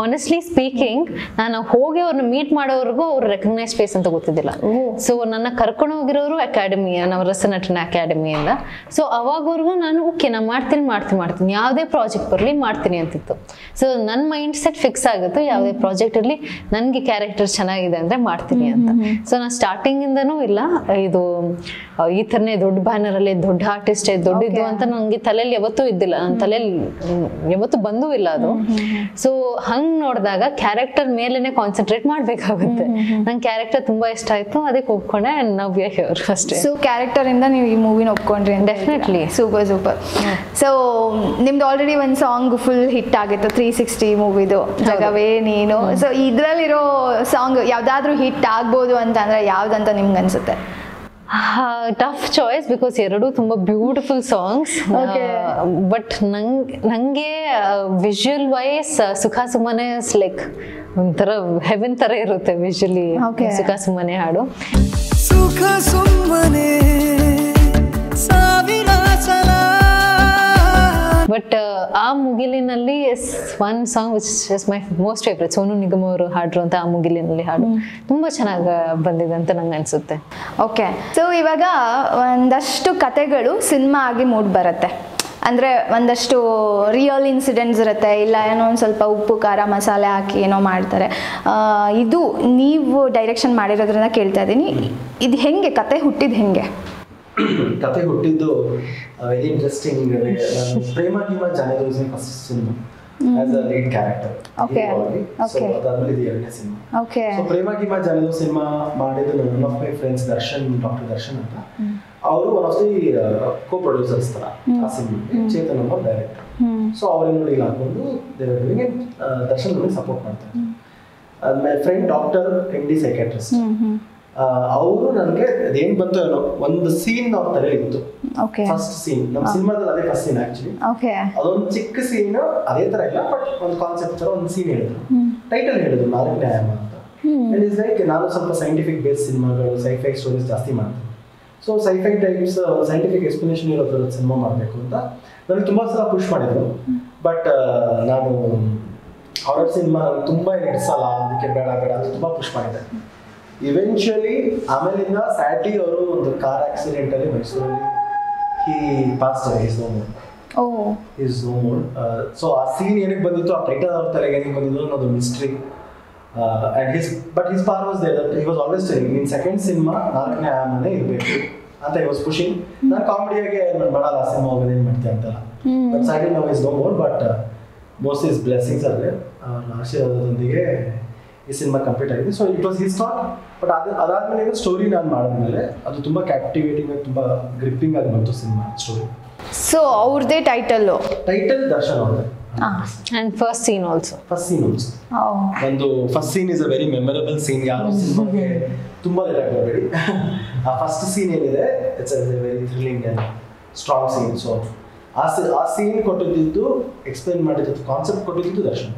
ಆನೆಸ್ಟ್ಲಿ ಸ್ಪೀಕಿಂಗ್ ನಾನು ಹೋಗಿ ಅವ್ರನ್ನ ಮೀಟ್ ಮಾಡೋವರೆಗೂ ಅವ್ರು ರೆಕಗ್ನೈಸ್ ಫೇಸ್ ಅಂತ ಗೊತ್ತಿದ್ದಿಲ್ಲ. ಸೊ ನನ್ನ ಕರ್ಕೊಂಡು ಹೋಗಿರೋರು ಅಕಾಡೆಮಿ, ನವರಸ ನಟನ ಅಕಾಡೆಮಿಯಿಂದ. ಸೊ ಅವಾಗವರೆಗೂ ನಾನು ಓಕೆ ನಾನು ಮಾಡ್ತೀನಿ ಯಾವುದೇ ಪ್ರಾಜೆಕ್ಟ್ ಬರಲಿ ಮಾಡ್ತೀನಿ ಅಂತಿತ್ತು. ಸೊ ನನ್ನ ಮೈಂಡ್ ಸೆಟ್ ಫಿಕ್ಸ್ ಆಗುತ್ತೆ, ಯಾವುದೇ ಪ್ರಾಜೆಕ್ಟ್ ಇರಲಿ ನನಗೆ ಕ್ಯಾರೆಕ್ಟರ್ ಚೆನ್ನಾಗಿದೆ ಅಂದರೆ ಮಾಡ್ತೀನಿ ಅಂತ. ಸೊ ನಾನು ಸ್ಟಾರ್ಟಿಂಗ್ ಇಂದನೂ ಇಲ್ಲ ಇದು ಈ ಥರನೇ ದೊಡ್ಡ ಬ್ಯಾನರ್ ಅಲ್ಲಿ ದೊಡ್ಡ ಆರ್ಟಿಸ್ಟ್ ದೊಡ್ಡದು ಅಂತ ನನಗೆ ತಲೆಯಲ್ಲಿ ಯಾವತ್ತೂ ಇದ್ದಿಲ್ಲ, ನನ್ನ ತಲೆಯಲ್ಲಿ ಯಾವತ್ತೂ ಬಂದೂ ಇಲ್ಲ ಅದು. ಸೊ ಹಂಗ್ ನೋಡಿದಾಗ ಕ್ಯಾರೆಕ್ಟರ್ ಮೇಲೆನೆ ಕಾನ್ಸಂಟ್ರೇಟ್ ಮಾಡ್ಬೇಕಾಗುತ್ತೆ. ನಂಗೆ ಕ್ಯಾರೆಕ್ಟರ್ ತುಂಬಾ ಇಷ್ಟ ಆಯ್ತು, ಅದಕ್ಕೆ ಒಪ್ಕೊಂಡೆ. ನವ್ಯ ಹೇರ್ ಅಷ್ಟೇ. ಸೊ ಕ್ಯಾರೆಕ್ಟರ್ ಇಂದ ನೀವು ಈ ಮೂವಿನ ಒಪ್ಕೊಂಡ್ರಿ? ಡೆಫಿನೆಟ್ಲಿ. ಸೂಪರ್. ಸೊ ನಿಮ್ದು ಆಲ್ರೆಡಿ ಒಂದು ಸಾಂಗ್ ಫುಲ್ ಹಿಟ್ ಆಗಿತ್ತು 360 ಮೂವಿದು ಜಗವೇ ನೀನು. ಸೊ ಇದ್ರಲ್ಲಿರೋ ಸಾಂಗ್ ಯಾವ್ದಾದ್ರು ಹಿಟ್ ಆಗ್ಬೋದು ಅಂತ ಅಂದ್ರೆ ಯಾವ್ದಂತ ನಿಮ್ಗೆ ಅನ್ಸುತ್ತೆ? ಟಫ್ ಚಾಯ್ಸ್ ಬಿಕಾಸ್ ಎರಡೂ ತುಂಬಾ ಬ್ಯೂಟಿಫುಲ್ ಸಾಂಗ್ಸ್. ಬಟ್ ನಂಗೆ ವಿಜುವಲ್ ವೈಸ್ ಸುಖ ಸುಮ್ಮನೆ ಲೈಕ್ ಒಂಥರ ಹೆವೆನ್ ತರ ಇರುತ್ತೆ ವಿಜುವಲಿ ಸುಖ ಸುಮ್ಮನೆ ಹಾಡು. ಸುಖ ಸುಮ್ಮನೆ ಸಾವಿರ ಸಲ. ಬಟ್ ಆ ಮುಗಿಲಿನಲ್ಲಿ one song which is my most favourite, Sonu Nigam ಅವರು ಹಾಡಿರುವಂಥ ಆ ಮುಗಿಲಿನಲ್ಲಿ ಹಾಡು ತುಂಬ ಚೆನ್ನಾಗಿ ಬಂದಿದೆ ಅಂತ ನಂಗೆ ಅನಿಸುತ್ತೆ. ಓಕೆ. ಸೊ ಇವಾಗ ಒಂದಷ್ಟು ಕತೆಗಳು ಸಿನಿಮಾ ಆಗಿ ಮೂಡ್ ಬರುತ್ತೆ, ಅಂದರೆ ಒಂದಷ್ಟು ರಿಯಲ್ ಇನ್ಸಿಡೆಂಟ್ಸ್ ಇರುತ್ತೆ, ಇಲ್ಲ ಏನೋ ಒಂದು ಸ್ವಲ್ಪ ಉಪ್ಪು ಖಾರ ಮಸಾಲೆ ಹಾಕಿ ಏನೋ ಮಾಡ್ತಾರೆ. ಇದು ನೀವು ಡೈರೆಕ್ಷನ್ ಮಾಡಿರೋದ್ರಿಂದ ಕೇಳ್ತಾ ಇದ್ದೀನಿ, ಇದು ಹೆಂಗೆ ಕತೆ ಹುಟ್ಟಿದ್ದು ಹೆಂಗೆ? ಕತೆ ಹುಟ್ಟಿದ್ದು very interesting. Prema Geema Jaanedo's first cinema as a lead character. So ಅದಾದ್ಮೇಲೆ ಇದು ಎರಡನೇ ಸಿನಿಮಾ. ಸೊ ಪ್ರೇಮ ಗೀಮ ಜಾನೇದೋಸ್ ಸಿನಿಮಾ ಮಾಡಿದ್ದು one of my friends doctor Darshan ಅಂತ. ಅವರು one of the co producers ತರ ಆ ಸಿನಿಮಾಗೆ, ಚೇತನ್ ಅನ್ನೋ ಡೈರೆಕ್ಟರ್. ಸೊ ಅವರನ್ನು ಇಲ್ಲಿ ಹಾಕೊಂಡು ದರ್ಶನ್ ನನಗೆ ಸಪೋರ್ಟ್ ಮಾಡ್ತಾರೆ. My friend doctor MD psychiatrist, ಅವರು ನನಗೆ ಅದೇನ್ ಬಂತು ಏನೋ ಒಂದು ಸೀನ್ ಅವ್ರ ತಲೆಯಲ್ಲಿ ಇತ್ತು. ಫಸ್ಟ್ ಸೀನ್ ನಮ್ಮ ಸಿನಿಮಾದಲ್ಲಿ ಅದೇ ಫಸ್ಟ್ ಸೀನ್ ಆಕ್ಚುಲಿ. ಅದೊಂದು ಚಿಕ್ಕ ಸೀನ್, ಅದೇ ತರ ಇಲ್ಲ ಬಟ್ ಒಂದು ಕಾನ್ಸೆಪ್ಟ್ ತರ ಒಂದು ಸೀನ್ ಹೇಳಿದ್ರು, ಟೈಟಲ್ ಹೇಳಿದ್ರು ನಾಲ್ಕನೇ ಆಯಾಮ ಅಂತ. ಇಟ್ ಇಸ್ ಲೈಕ್ ನಾನು ಸ್ವಲ್ಪ ಸೈಂಟಿಫಿಕ್ ಬೇಸ್ ಸಿನಿಮಾಗಳು ಸೈಫೈ ಸ್ಟೋರೀಸ್ ಜಾಸ್ತಿ ಮಾಡ್ತೀನಿ. So sci fi types scientific explanation ಇರೋದ್ರ ಸಿನಿಮಾ ಮಾಡಬೇಕು ಅಂತ ನನಗೆ ತುಂಬಾ ಸಲ ಪುಷ್ ಮಾಡಿದ್ರು. ಬಟ್ ನಾನು ಹಾರರ್ ಸಿನಿಮಾ ತುಂಬಾ ಹಿಡಿಸಲ್ಲ, ಅದಕ್ಕೆ ಬೇಡ ಅಂತ ತುಂಬಾ ಪುಷ್ ಮಾಡಿದ್ದೆ. ಇವೆಂಚುಯಲಿ ಆಮೇಲಿಂದ ಸ್ಯಾಡ್ಲಿ ಅವರು ಒಂದು ಕಾರ್ ಆಕ್ಸಿಡೆಂಟ್ ಅಲ್ಲಿ ಮೈಸೂರಲ್ಲಿ pass is no more. So ಆ ಸೀನ್ ಏನಕ್ಕೆ ಬಂದಿತ್ತು, ಆ ಟೈಟಲ್ ಅವ್ರ ತಲೆಗೆ ಏನಕ್ಕೆ ಬಂದಿದ್ದು ಅನ್ನೋದು mystery. But his par was there that he was always telling ನಿನ್ ಸೆಕೆಂಡ್ ಸಿನಿಮಾ ನಾಲ್ಕನೇ ಆಯಾಮನೇ ಇರಬೇಕು ಅಂತ ಹಿ ವಾಸ್ ಪುಷಿಂಗ್. ನಾನು ಕಾಮಿಡಿಯಾಗೆ ಮಾಡಲ್ಲ ಸಿನಿಮಾ ಹೋಗೋದು ಏನು ಮಾಡ್ತೀಯ ಅಂತಲ್ಲ. But sadly now is no more. But most is blessings ಅಲ್ಲೇ ಆಶೀರ್ವಾದದೊಂದಿಗೆ ಈ ಸಿನಿಮಾ ಕಂಪ್ಲೀಟ್ ಆಗಿದೆ. So it was his thought. But ಅದಾದ್ಮೇಲೆ ಸ್ಟೋರಿ ನಾನು ಮಾಡಿದ್ಮೇಲೆ ಅದು ತುಂಬಾ ಕ್ಯಾಪ್ಟಿವೇಟಿಂಗ್ ಆಗಿ ತುಂಬಾ ಗ್ರಿಪ್ಪಿಂಗ್ ಆಗಿ ಬಂತು ಸಿನಿಮಾ ಸ್ಟೋರಿ. ಸೊ ಅವ್ರದೇ ಟೈಟಲ್ ದರ್ಶನ್ ಅವ್ರದ್ದು. And first scene also. ಒಂದು first scene is a very memorable scene. ಯಾರು ಸಿನಿಮಾಗೆ ತುಂಬಾ ಲೇಟ್ ಆಗಬೇಡಿ. ಆ ಫಸ್ಟ್ ಸೀನ್ ಏನಿದೆ it's a very thrilling and strong scene. So ಆ ಸೀನ್ ಕೊಟ್ಟಿದ್ದು ಎಕ್ಸ್ಪ್ಲೈನ್ ಮಾಡಿದ್ದು ಕಾನ್ಸೆಪ್ಟ್ ಕೊಟ್ಟಿದ್ದು ದರ್ಶನ್.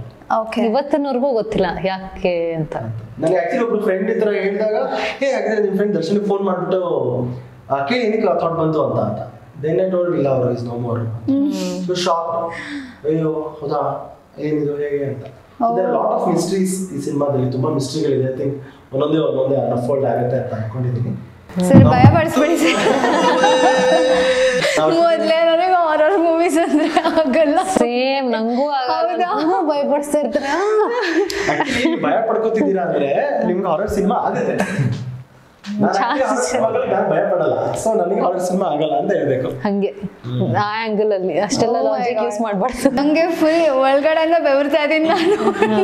ಇವತ್ತಿನವರೆಗೂ ಗೊತ್ತಿಲ್ಲ ಯಾಕೆ ಅಂತ. ನನಗೆ ಆಕ್ಚುಲಿ ಒಬ್ರು ಫ್ರೆಂಡ್ ಇತರ ಹೇಳಿದಾಗ ಹಾಗಾದ್ರೆ ನಿಮ್ಮ ಫ್ರೆಂಡ್ ದರ್ಶನ್ ಫೋನ್ ಮಾಡ್ಬಿಟ್ಟು ಕೇಳಿ ಏನಕ್ಕೆ ಥಾಟ್ ಬಂತು ಅಂತ. ದೆನ್ ಐ ಟೋಲ್ಡ್ ಇಲ್ಲ ಅವರು is no more. So shock, ಅಯ್ಯೋ ಹೌದಾ ಏನಿದು ಹೇಗೆ ಅಂತ. ಲಾಟ್ ಆಫ್ ಮಿಸ್ಟ್ರೀಸ್ ಈ ಸಿನಿಮಾದಲ್ಲಿ, ತುಂಬಾ ಮಿಸ್ಟ್ರಿಗಳಿದೆ. ಐ ಥಿಂಕ್ ಒಂದೊಂದೇ ಅನ್ಫೋಲ್ಡ್ ಆಗುತ್ತೆ ಅಂತ ಅನ್ಕೊಂಡಿದ್ದೀನಿ. ಸರ್ ಭಯ ಪಡಿಸ್ಬೇಡಿ ಸರ್. ಮೊದಲೇ ನನಗೆ ಹಾರರ್ ಮೂವೀಸ್ ಅಂದ್ರೆ ಆಗಲ್ಲ. ಸೇಮ್ ನಂಗೂ ಭಯ ಪಡಿಸ್ತಾ ಇರ್ತಾರೆ. ಭಯ ಪಡ್ಕೋತಿದ್ದೀರಾ ಅಂದ್ರೆ ನಿಮ್ಗೆ ಹಾರರ್ ಸಿನಿಮಾ ಆಗುತ್ತೆ. ನಾನು ಭಯ ಪಡಲ್ಲ, ಸೊ ನನಗೆ ಹಾರರ್ ಸಿನಿಮಾ ಆಗಲ್ಲ ಅಂತ ಹೇಳ್ಬೇಕು. ಹಂಗೆ ಆ ಆಂಗಲ್ ಅಲ್ಲಿ ಅಷ್ಟೆಲ್ಲ ಲಾಜಿಕ್ ಯೂಸ್ ಮಾಡ್ಬಾರ್ದು. ನಂಗೆ ಫುಲ್ ಒಳಗಡೆಯಿಂದ ಬೆವರ್ತಾ ಇದೀನಿ ನಾನು.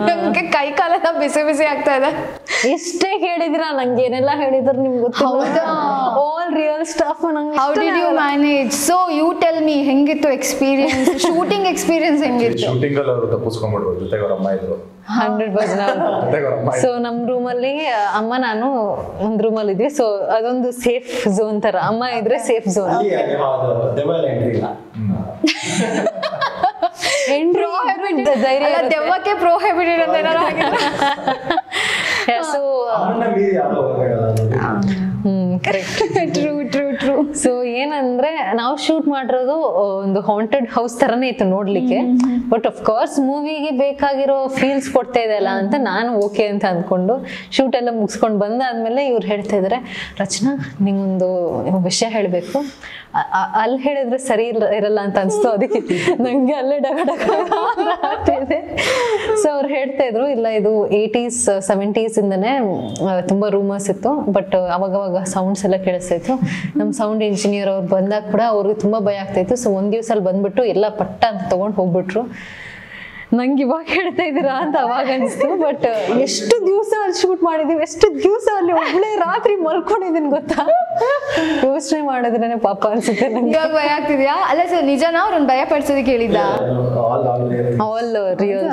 ನಂಗೆ ಕೈ ಕಾಲೆಲ್ಲ ಬಿಸಿ ಬಿಸಿ ಆಗ್ತಾ ಇದೆ. ಎಷ್ಟೇ ಹೇಳಿದಿರಾ ನಂಗೆ ಏನೆಲ್ಲ ಹೇಳಿದ್ರು ನಿಮ್ಗೆ ಗೊತ್ತಿಲ್ಲ. All real stuff. ನಂಗೆ how did you manage? So you tell me, ಹೆಂಗಿತ್ತು ಎಕ್ಸ್ಪೀರಿಯನ್ಸ್, ಶೂಟಿಂಗ್ ಎಕ್ಸ್ಪೀರಿಯನ್ಸ್ ಹೆಂಗಿತ್ತು? ಶೂಟಿಂಗ್ ಅಲ್ಲಿ ಅವರು ತಪ್ಪಿಸ್ಕೊಂಡ್ಬಿಟ್ರು, ಜೊತೆಗೆ ಅವ್ರ ಅಮ್ಮ ಇದ್ರು. 100%. ಸೊ ನಮ್ ರೂಮಲ್ಲಿ ಅಮ್ಮ ನಾನು ಒಂದ್ ರೂಮಲ್ಲಿ ಇದ್ವಿ. ಸೊ ಅದೊಂದು ಸೇಫ್ ಝೋನ್ ತರ, ಅಮ್ಮ ಇದ್ರೆ ಸೇಫ್ ಝೋನ್. ದೆವ್ವಕ್ಕೆ ಪ್ರೋಹಿಬಿಟೆಡ್ ಅಂತ ಏನಾರು ಆಗಿದೆ. So true true true. So ಏನಂದ್ರೆ ನಾವು ಶೂಟ್ ಮಾಡಿರೋದು ಒಂದು ಹಾಂಟೆಡ್ ಹೌಸ್ ತರನೇ ಇತ್ತು ನೋಡ್ಲಿಕ್ಕೆ. ಬಟ್ ಆಫ್ ಕೋರ್ಸ್ ಮೂವಿಗೆ ಬೇಕಾಗಿರೋ ಫೀಲ್ಸ್ ಕೊಡ್ತಾ ಇದೆಯಲ್ಲ ಅಂತ ನಾನು ಓಕೆ ಅಂತ ಅಂದ್ಕೊಂಡು ಶೂಟ್ ಎಲ್ಲ ಮುಗಿಸ್ಕೊಂಡು ಬಂದಾದ್ಮೇಲೆ ಇವ್ರು ಹೇಳ್ತಾ ಇದಾರೆ, ರಚನಾ ನಿಂಗೊಂದು ವಿಷಯ ಹೇಳ್ಬೇಕು, ಅಲ್ಲಿ ಹೇಳಿದ್ರೆ ಸರಿ ಇರಲ್ಲ ಅಂತ ಅನ್ಸ್ತು, ಅದಕ್ಕೆ ನಂಗೆ ಅಲ್ಲೇ ಡಗಡೆ. ಸೊ ಅವ್ರು ಹೇಳ್ತಾ ಇದ್ರು, ಇಲ್ಲ ಇದು 80s 70s ಇಂದನೇ ತುಂಬಾ ರೂಮರ್ಸ್ ಇತ್ತು, ಬಟ್ ಅವಾಗವಾಗ ಸೌಂಡ್ಸ್ ಎಲ್ಲ ಕೇಳಿಸ್ತಾ ಇತ್ತು. ನಮ್ಮ ಸೌಂಡ್ ಇಂಜಿನಿಯರ್ ಅವ್ರು ಬಂದಾಗ ಕೂಡ ಅವ್ರಿಗೆ ತುಂಬಾ ಭಯ ಆಗ್ತಾ ಇತ್ತು. ಸೊ ಒಂದ್ ದಿವ್ಸ ಅಲ್ಲಿ ಬಂದ್ಬಿಟ್ಟು ಎಲ್ಲ ಪಟ್ಟ ಅಂತ ತಗೊಂಡು ಹೋಗ್ಬಿಟ್ರು. ನಂಗೆ ಇವಾಗ ಹೇಳ್ತಾ ಇದ್ದೀರಾ ಅಂತ ಅವಾಗ ಅನಿಸ್ತು. ಬಟ್ ಎಷ್ಟು ದಿವಸ ಅಲ್ಲಿ ಶೂಟ್ ಮಾಡಿದೀವಿ, ಎಷ್ಟು ದಿವಸ ಅಲ್ಲಿ ಒಳ್ಳೆ ರಾತ್ರಿ ಮಲ್ಕೊಂಡಿದ್ದೀನಿ ಗೊತ್ತಾ. ಯೋಚನೆ ಮಾಡಿದ್ರೇನೆ ಪಾಪ ಅನ್ಸುತ್ತೆ ನಂಗೆ. ಇವಾಗ ಭಯ ಆಗ್ತಿದ್ಯಾ? ಅಲ್ಲ ಸರ್, ನಿಜನಾ ಅವ್ರನ್ನ ಭಯ ಪಡಿಸೋದಕ್ಕೆ ಹೇಳಿದ್ದ? All real.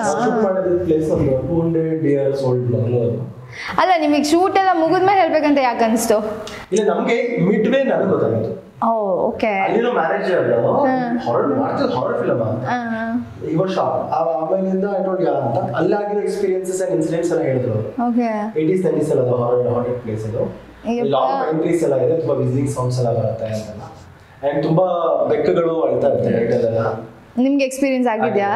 ಅಲ್ಲ, ನಿಮಗೆ ಶೂಟ್ ಎಲ್ಲ ಮುಗಿದ್ಮೇಲೆ ಹೇಳ್ಬೇಕಂತ ಯಾಕೆ ಅನಿಸ್ತು? ಇಲ್ಲ, ನಮ್ಗೆ ಮಿಡ್ ವೇ ನನಗೆ ಗೊತ್ತಾಗಿತ್ತು. ಓಕೆ. ಅಲ್ಲಿರೋ ಮ್ಯಾನೇಜರ್ ಹಾರರ್ ಫಿಲಮ್ ಈ ವರ್ಷ ಆಮೇಲಿಂದ ಐ ಟೋಲ್ಡ್ ಯಾ ಅಂತ ಅಲ್ಲಾಗಿರೋ ಎಕ್ಸ್ಪೀರಿಯನ್ಸಸ್ ಅಂಡ್ ಇನ್ಸಿಡೆಂಟ್ಸ್ ಎಲ್ಲ ಹೇಳಿದ್ರು. ಓಕೆ. 80s 90s ಎಲ್ಲ ಅದು ಹಾರರ್ ಪ್ಲೇಸ್ ಅದು. ಲಾಂಗ್ ಎಂಟ್ರೀಸ್ ಎಲ್ಲ ಇದೆ, ತುಂಬಾ ವಿಸಿಟಿಂಗ್ ಸೌಂಡ್ಸ್ ಎಲ್ಲ ಬರುತ್ತೆ ಅಂತೆಲ್ಲ. ಅಂಡ್ ತುಂಬಾ ಬೆಕ್ಕುಗಳು ಅಳ್ತಾ ಇರುತ್ತೆ ನೈಟ್ ಎಲ್ಲ. ನಿಮ್ಗೆ ಎಕ್ಸ್ಪೀರಿಯನ್ಸ್ ಆಗಿದ್ಯಾ?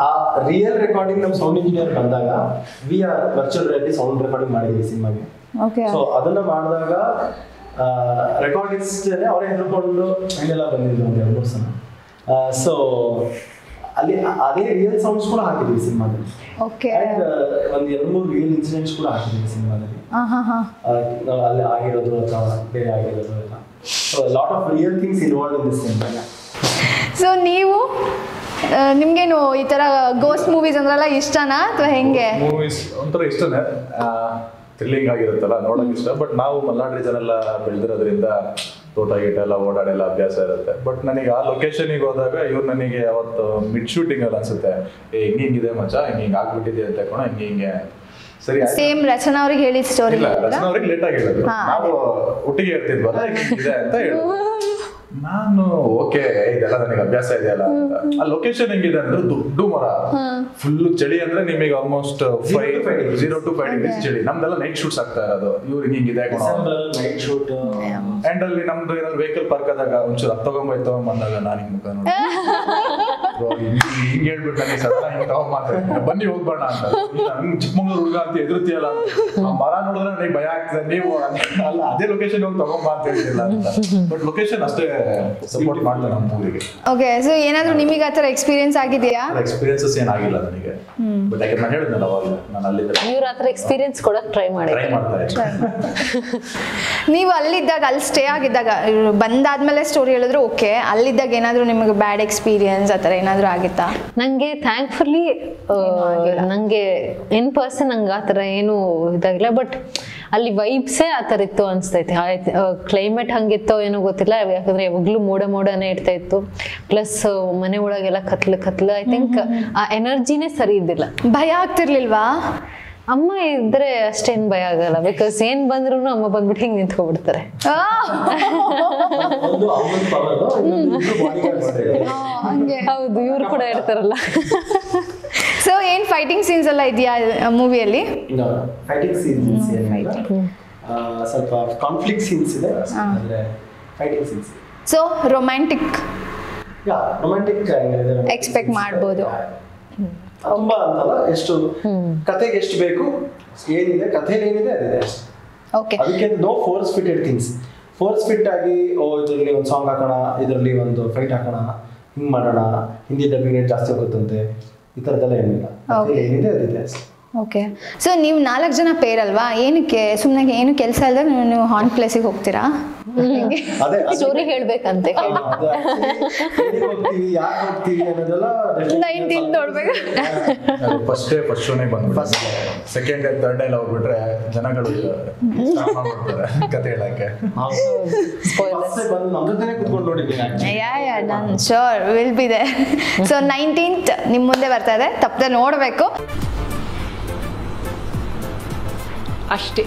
ಆ ರಿಯಲ್ ರೆಕಾರ್ಡಿಂಗ್ ನಮ್ಮ ಸೌಂಡ್ ಇಂಜಿನಿಯರ್ ಬಂದಾಗ we are virtual reality sound recording ಮಾಡಿದ್ವಿ ಸಿನಿಮಾಗೆ. ಓಕೆ. ಸೊ ಅದನ್ನ ಮಾಡಿದಾಗ ರೆಕಾರ್ಡಿಸ್ಟ್ ಅವರೇ ಹೆದರ್ಕೊಂಡು ಹಂಗೆಲ್ಲ ಬಂದಿದ್ರು ಒಂದು 2 ಸಲ. ಸೊ ಅಲ್ಲಿ ಅದೇ ರಿಯಲ್ ಸೌಂಡ್ಸ್ ಕೂಡ ಹಾಕಿದ್ವಿ ಸಿನಿಮಾದಲ್ಲಿ. ಓಕೆ. ಒಂದು 2-3 ರಿಯಲ್ ಇನ್ಸಿಡೆಂಟ್ಸ್ ಕೂಡ ಹಾಕಿದ್ವಿ ಸಿನಿಮಾದಲ್ಲಿ. ಅಲ್ಲಿ ಆಗಿರೋದು ಅಥವಾ ಬೇರೆ ಆಗಿರೋದು ಎಲ್ಲ. So lot of real things involve in this cinema. So ನೀವು ನಿಮ್ಗೇನು ಈ ತರ ಗೋಸ್ಟ್ ಮೂವೀಸ್ ಅಂದ್ರಲ್ಲ ಇಷ್ಟನಾ ಅಥವಾ ಹೆಂಗೆ? ಮೂವೀಸ್ ಒಂಥರ ಇಷ್ಟನೇ, ಥ್ರಿಲ್ಲಿಂಗ್ ಆಗಿರುತ್ತಲ್ಲ ನೋಡೋಕೆ ಇಷ್ಟ. ಬಟ್ ನಾವು ಮಲ್ನಾಡು ರೀಜನ್ ಎಲ್ಲ ಬೆಳೆದಿರೋದ್ರಿಂದ ತೋಟ ಗೀಟ ಎಲ್ಲ ಓಡಾಡೆಲ್ಲ ಅಭ್ಯಾಸ ಇರುತ್ತೆ. ಬಟ್ ನನಗೆ ಆ ಲೊಕೇಶನಿಗೆ ಹೋದಾಗ ಇವ್ರು ನನಗೆ ಅವತ್ತು ಮಿಡ್ ಶೂಟಿಂಗ್ ಅಲ್ಲಿ ಅನ್ಸುತ್ತೆ, ಹಿಂಗಿದೆ ಮಚ್ಚ, ಹಿಂಗೆ ಆಗ್ಬಿಟ್ಟಿದೆ ಅಂತ ಕಣ, ಹಿಂಗೆ ಸರಿ. ಸೇಮ್ ರಚನಾ ಅವ್ರಿಗೆ ಹೇಳಿದ ಸ್ಟೋರಿ? ಇಲ್ಲ, ರಚನಾ ಅವ್ರಿಗೆ ಲೇಟ್ ಆಗಿ ಹೇಳಿದ್ರು. ನಾವು ಒಟ್ಟಿಗೆ ಹೇಳ್ತಿದ್ವಲ್ಲ ಹಿಂಗಿದೆ ಅಂತ ಹೇಳಿದ್ರು. ನಾನು ಓಕೆ, ಇದೆಲ್ಲ ನನಗೆ ಅಭ್ಯಾಸ ಇದೆಯಲ್ಲ ಅಂತ. ಆ ಲೊಕೇಶನ್ ಹೆಂಗಿದೆ ಅಂದ್ರೆ ದೊಡ್ಡ ಮರ, ಫುಲ್ ಚಳಿ ಅಂದ್ರೆ ನಿಮಗೆ ಆಲ್ಮೋಸ್ಟ್ 0 to 5 ಡಿಗ್ರೀಸ್ ಚಳಿ. ನಮ್ದೆಲ್ಲ ನೈಟ್ ಶೂಟ್ಸ್ ಆಗ್ತಾ ಇರೋದು. ಇವ್ರಿಗೆ ಹಿಂಗಿದೆ ನೈಟ್ ಶೂಟ್. ಅಂಡ್ ಅಲ್ಲಿ ನಮ್ದು ಏನಾದ್ರು ವೆಹಿಕಲ್ ಪಾರ್ಕ್ ಆದಾಗ ಒಂಚೂರು ತಗೊಂಬಂದಾಗ ನಾನು ಹಿಂಗ್ ಮುಖ ನೋಡಿ ಹಿಂಗ್ ಹೇಳ್ಬಿಟ್ಟು ನನಗೆ ಸಡನ್ ಹಿಂಗ್ ತಗೊಂಬ ಬನ್ನಿ ಹೋಗ್ಬೇಡ ಅಂತ. ನಂಗೆ ಚಿಕ್ಕಮಂಗ್ಳೂರು ಹುಡುಗ ಅಂತ ಎದುರುತ್ತೀಯಲ್ಲ, ಆ ಮರ ನೋಡಿದ್ರೆ ನನಗೆ ಭಯ ಆಗ್ತದೆ. ನೀವು ಅಲ್ಲ ಅದೇ ಲೊಕೇಶನ್ ಹೋಗಿ ತಗೊಂಬ ಅಂತ ಹೇಳ್ತಿಲ್ಲ ಅಂತ. ಬಟ್ ಲೊಕೇಶನ್ ಅಷ್ಟೇ ಸಪೋರ್ಟ್ ಮಾಡ್ತಾರೆ ನಮ್ಮ ಮೂವಿಗೆ. ಓಕೆ. ಸೊ ಏನಾದ್ರೂ ನಿಮಗೆ ಆ ಥರ ಎಕ್ಸ್ಪೀರಿಯನ್ಸ್ ಆಗಿದೆಯಾ? ಎಕ್ಸ್ಪೀರಿಯನ್ಸಸ್ ಏನಾಗಿಲ್ಲ ನನಗೆ. ಬಟ್ ಯಾಕೆ ನಾನು ಹೇಳಿದ್ನಲ್ಲ ಅವಾಗ, ನಾನು ಅಲ್ಲಿದ್ದೆ. ಇವ್ರ ಹತ್ರ ಎಕ್ಸ್ಪೀರಿಯನ್ಸ್ ಕೊಡಕ್ ಟ್ರೈ ಮಾಡ್ತಾರೆ. ನೀವು ಅಲ್ಲಿದ್ದಾಗ, ಅಲ್ಲಿ ಸ್ಟೇ ಆಗಿದ್ದಾಗ, ಬಂದಾದ್ಮೇಲೆ ಸ್ಟೋರಿ ಹೇಳಿದ್ರು ಓಕೆ, ಅಲ್ಲಿದ್ದಾಗ ಏನಾದರೂ ನಿಮಗೆ ಬ್ಯಾಡ್ ಎಕ್ಸ್ಪೀರಿಯನ್ಸ್ ಆ ಥರ ಏನಾದರೂ ಆಗಿತ್ತಾ? ನನಗೆ ಥ್ಯಾಂಕ್ಫುಲಿ ನನಗೆ ಇನ್ ಪರ್ಸನ್ ನಂಗೆ ಆ ಥರ ಏನೂ ಇದಾಗಿಲ್ಲ. ಬಟ್ ಅಲ್ಲಿ ವೈಬ್ಸೇ ಆ ಥರ ಇತ್ತು ಅನಿಸ್ತೈತೆ. ಕ್ಲೈಮೇಟ್ ಹಂಗಿತ್ತೋ ಏನೋ ಗೊತ್ತಿಲ್ಲ, ಯಾಕಂದ್ರೆ ಯಾವಾಗಲೂ ಮೋಡನೇ ಇರ್ತಾ ಇತ್ತು. ಪ್ಲಸ್ ಮನೆ ಒಳಗೆಲ್ಲ ಕತ್ಲು. ಐ ಥಿಂಕ್ ಆ ಎನರ್ಜಿನೇ ಸರಿ ಇದ್ದಿಲ್ಲ. ಭಯ ಆಗ್ತಿರ್ಲಿಲ್ವಾ? ಅಮ್ಮ ಇದ್ರೆ ಅಷ್ಟೇನ್ ಭಯ ಆಗಲ್ಲ. ಬಿಕಾಸ್ ಏನ್ ಬಂದ್ರು ಅಮ್ಮ ಬಂದ್ಬಿಟ್ಟು ಹಿಂಗ್ ನಿಂತ್ಕೊಬಿಡ್ತಾರೆ. ಹೌದು, ಇವ್ರು ಕೂಡ ಇರ್ತಾರಲ್ಲ. ಸೊ ಏನ್ ಫೈಟಿಂಗ್ ಸೀನ್ಸ್ ಎಲ್ಲ ಇದೆಯಾ ಮೂವಿಯಲ್ಲಿ? ಫೈಟಿಂಗ್ ಸೀನ್ಸ್ ಸ್ವಲ್ಪ ಕಾನ್ಫ್ಲಿಕ್ಟ್ ಸೀನ್ಸ್ ಇದೆ, ಅಂದ್ರೆ fighting scenes. So romantic expect ಮಾಡ್ಬೋದು. ತುಂಬಾ ಅಂತಲ್ಲ, ಎಷ್ಟು ಕಥೆಗೆ ಎಷ್ಟು ಬೇಕು, ಏನಿದೆ ಕಥೆಯಲ್ಲಿ ಏನಿದೆ ಅದಿದೆ ಅಷ್ಟೇ. ಓಕೆ. ಅದಕ್ಕೆ no force fitted things. Force fit ಆಗಿ ಇದರಲ್ಲಿ ಒಂದು ಸಾಂಗ್ ಹಾಕೋಣ, ಇದರಲ್ಲಿ ಒಂದು ಫೈಟ್ ಹಾಕೋಣ, ಹಿಂಗ್ ಮಾಡೋಣ, ಹಿಂದಿ ಡಬ್ಬಿಂಗ್ ರೇಟ್ ಜಾಸ್ತಿ ಹೋಗುತ್ತಂತೆ, ಈ ಥರದ್ದೆಲ್ಲ ಏನಿಲ್ಲ. ಏನಿದೆ ಅದಿದೆ ಅಷ್ಟೇ. ಓಕೆ. ಸೊ ನೀವು 4 ಜನ ಪೇರ್ ಅಲ್ವಾ, ಏನಕ್ಕೆ ಸುಮ್ಮನೆ ಏನು ಕೆಲಸ ಇಲ್ಲದೆ ನೀವು ಹಾನ್ ಪ್ಲೇಸಿಗೆ ಹೋಗ್ತೀರಾ? ಅದೇ ಸ್ಟೋರಿ ಹೇಳ್ಬೇಕಂತೆ ಹೋಗ್ತೀವಿ, ಯಾಕೆ ಹೋಗ್ತೀವಿ ಅನ್ನೋದೆಲ್ಲ 19 ನೋಡ್ಬೇಕು. ಫಸ್ಟ್ ಶೋನೇ ಬಂದ್ಬಿಟ್ಟು ಸೆಕೆಂಡ್ ಡೇ ಥರ್ಡ್ ಡೇ ಹೋಗ್ಬಿಟ್ರೆ ಜನಗಳು ಮಾಡ್ತಾರೆ ಕತೆ ಹೇಳಕ್ಕೆ. ಬಂದು ನಮ್ಮ ಜೊತೆನೆ ಕುತ್ಕೊಂಡು ನೋಡಿದ್ದೀನಿ. ಯಾ ನಾನು sure will be they. So 19th ನಿಮ್ಮ ಮುಂದೆ ಬರ್ತಾ ಇದೆ, ತಪ್ಪದೆ ನೋಡಬೇಕು ಅಷ್ಟೇ.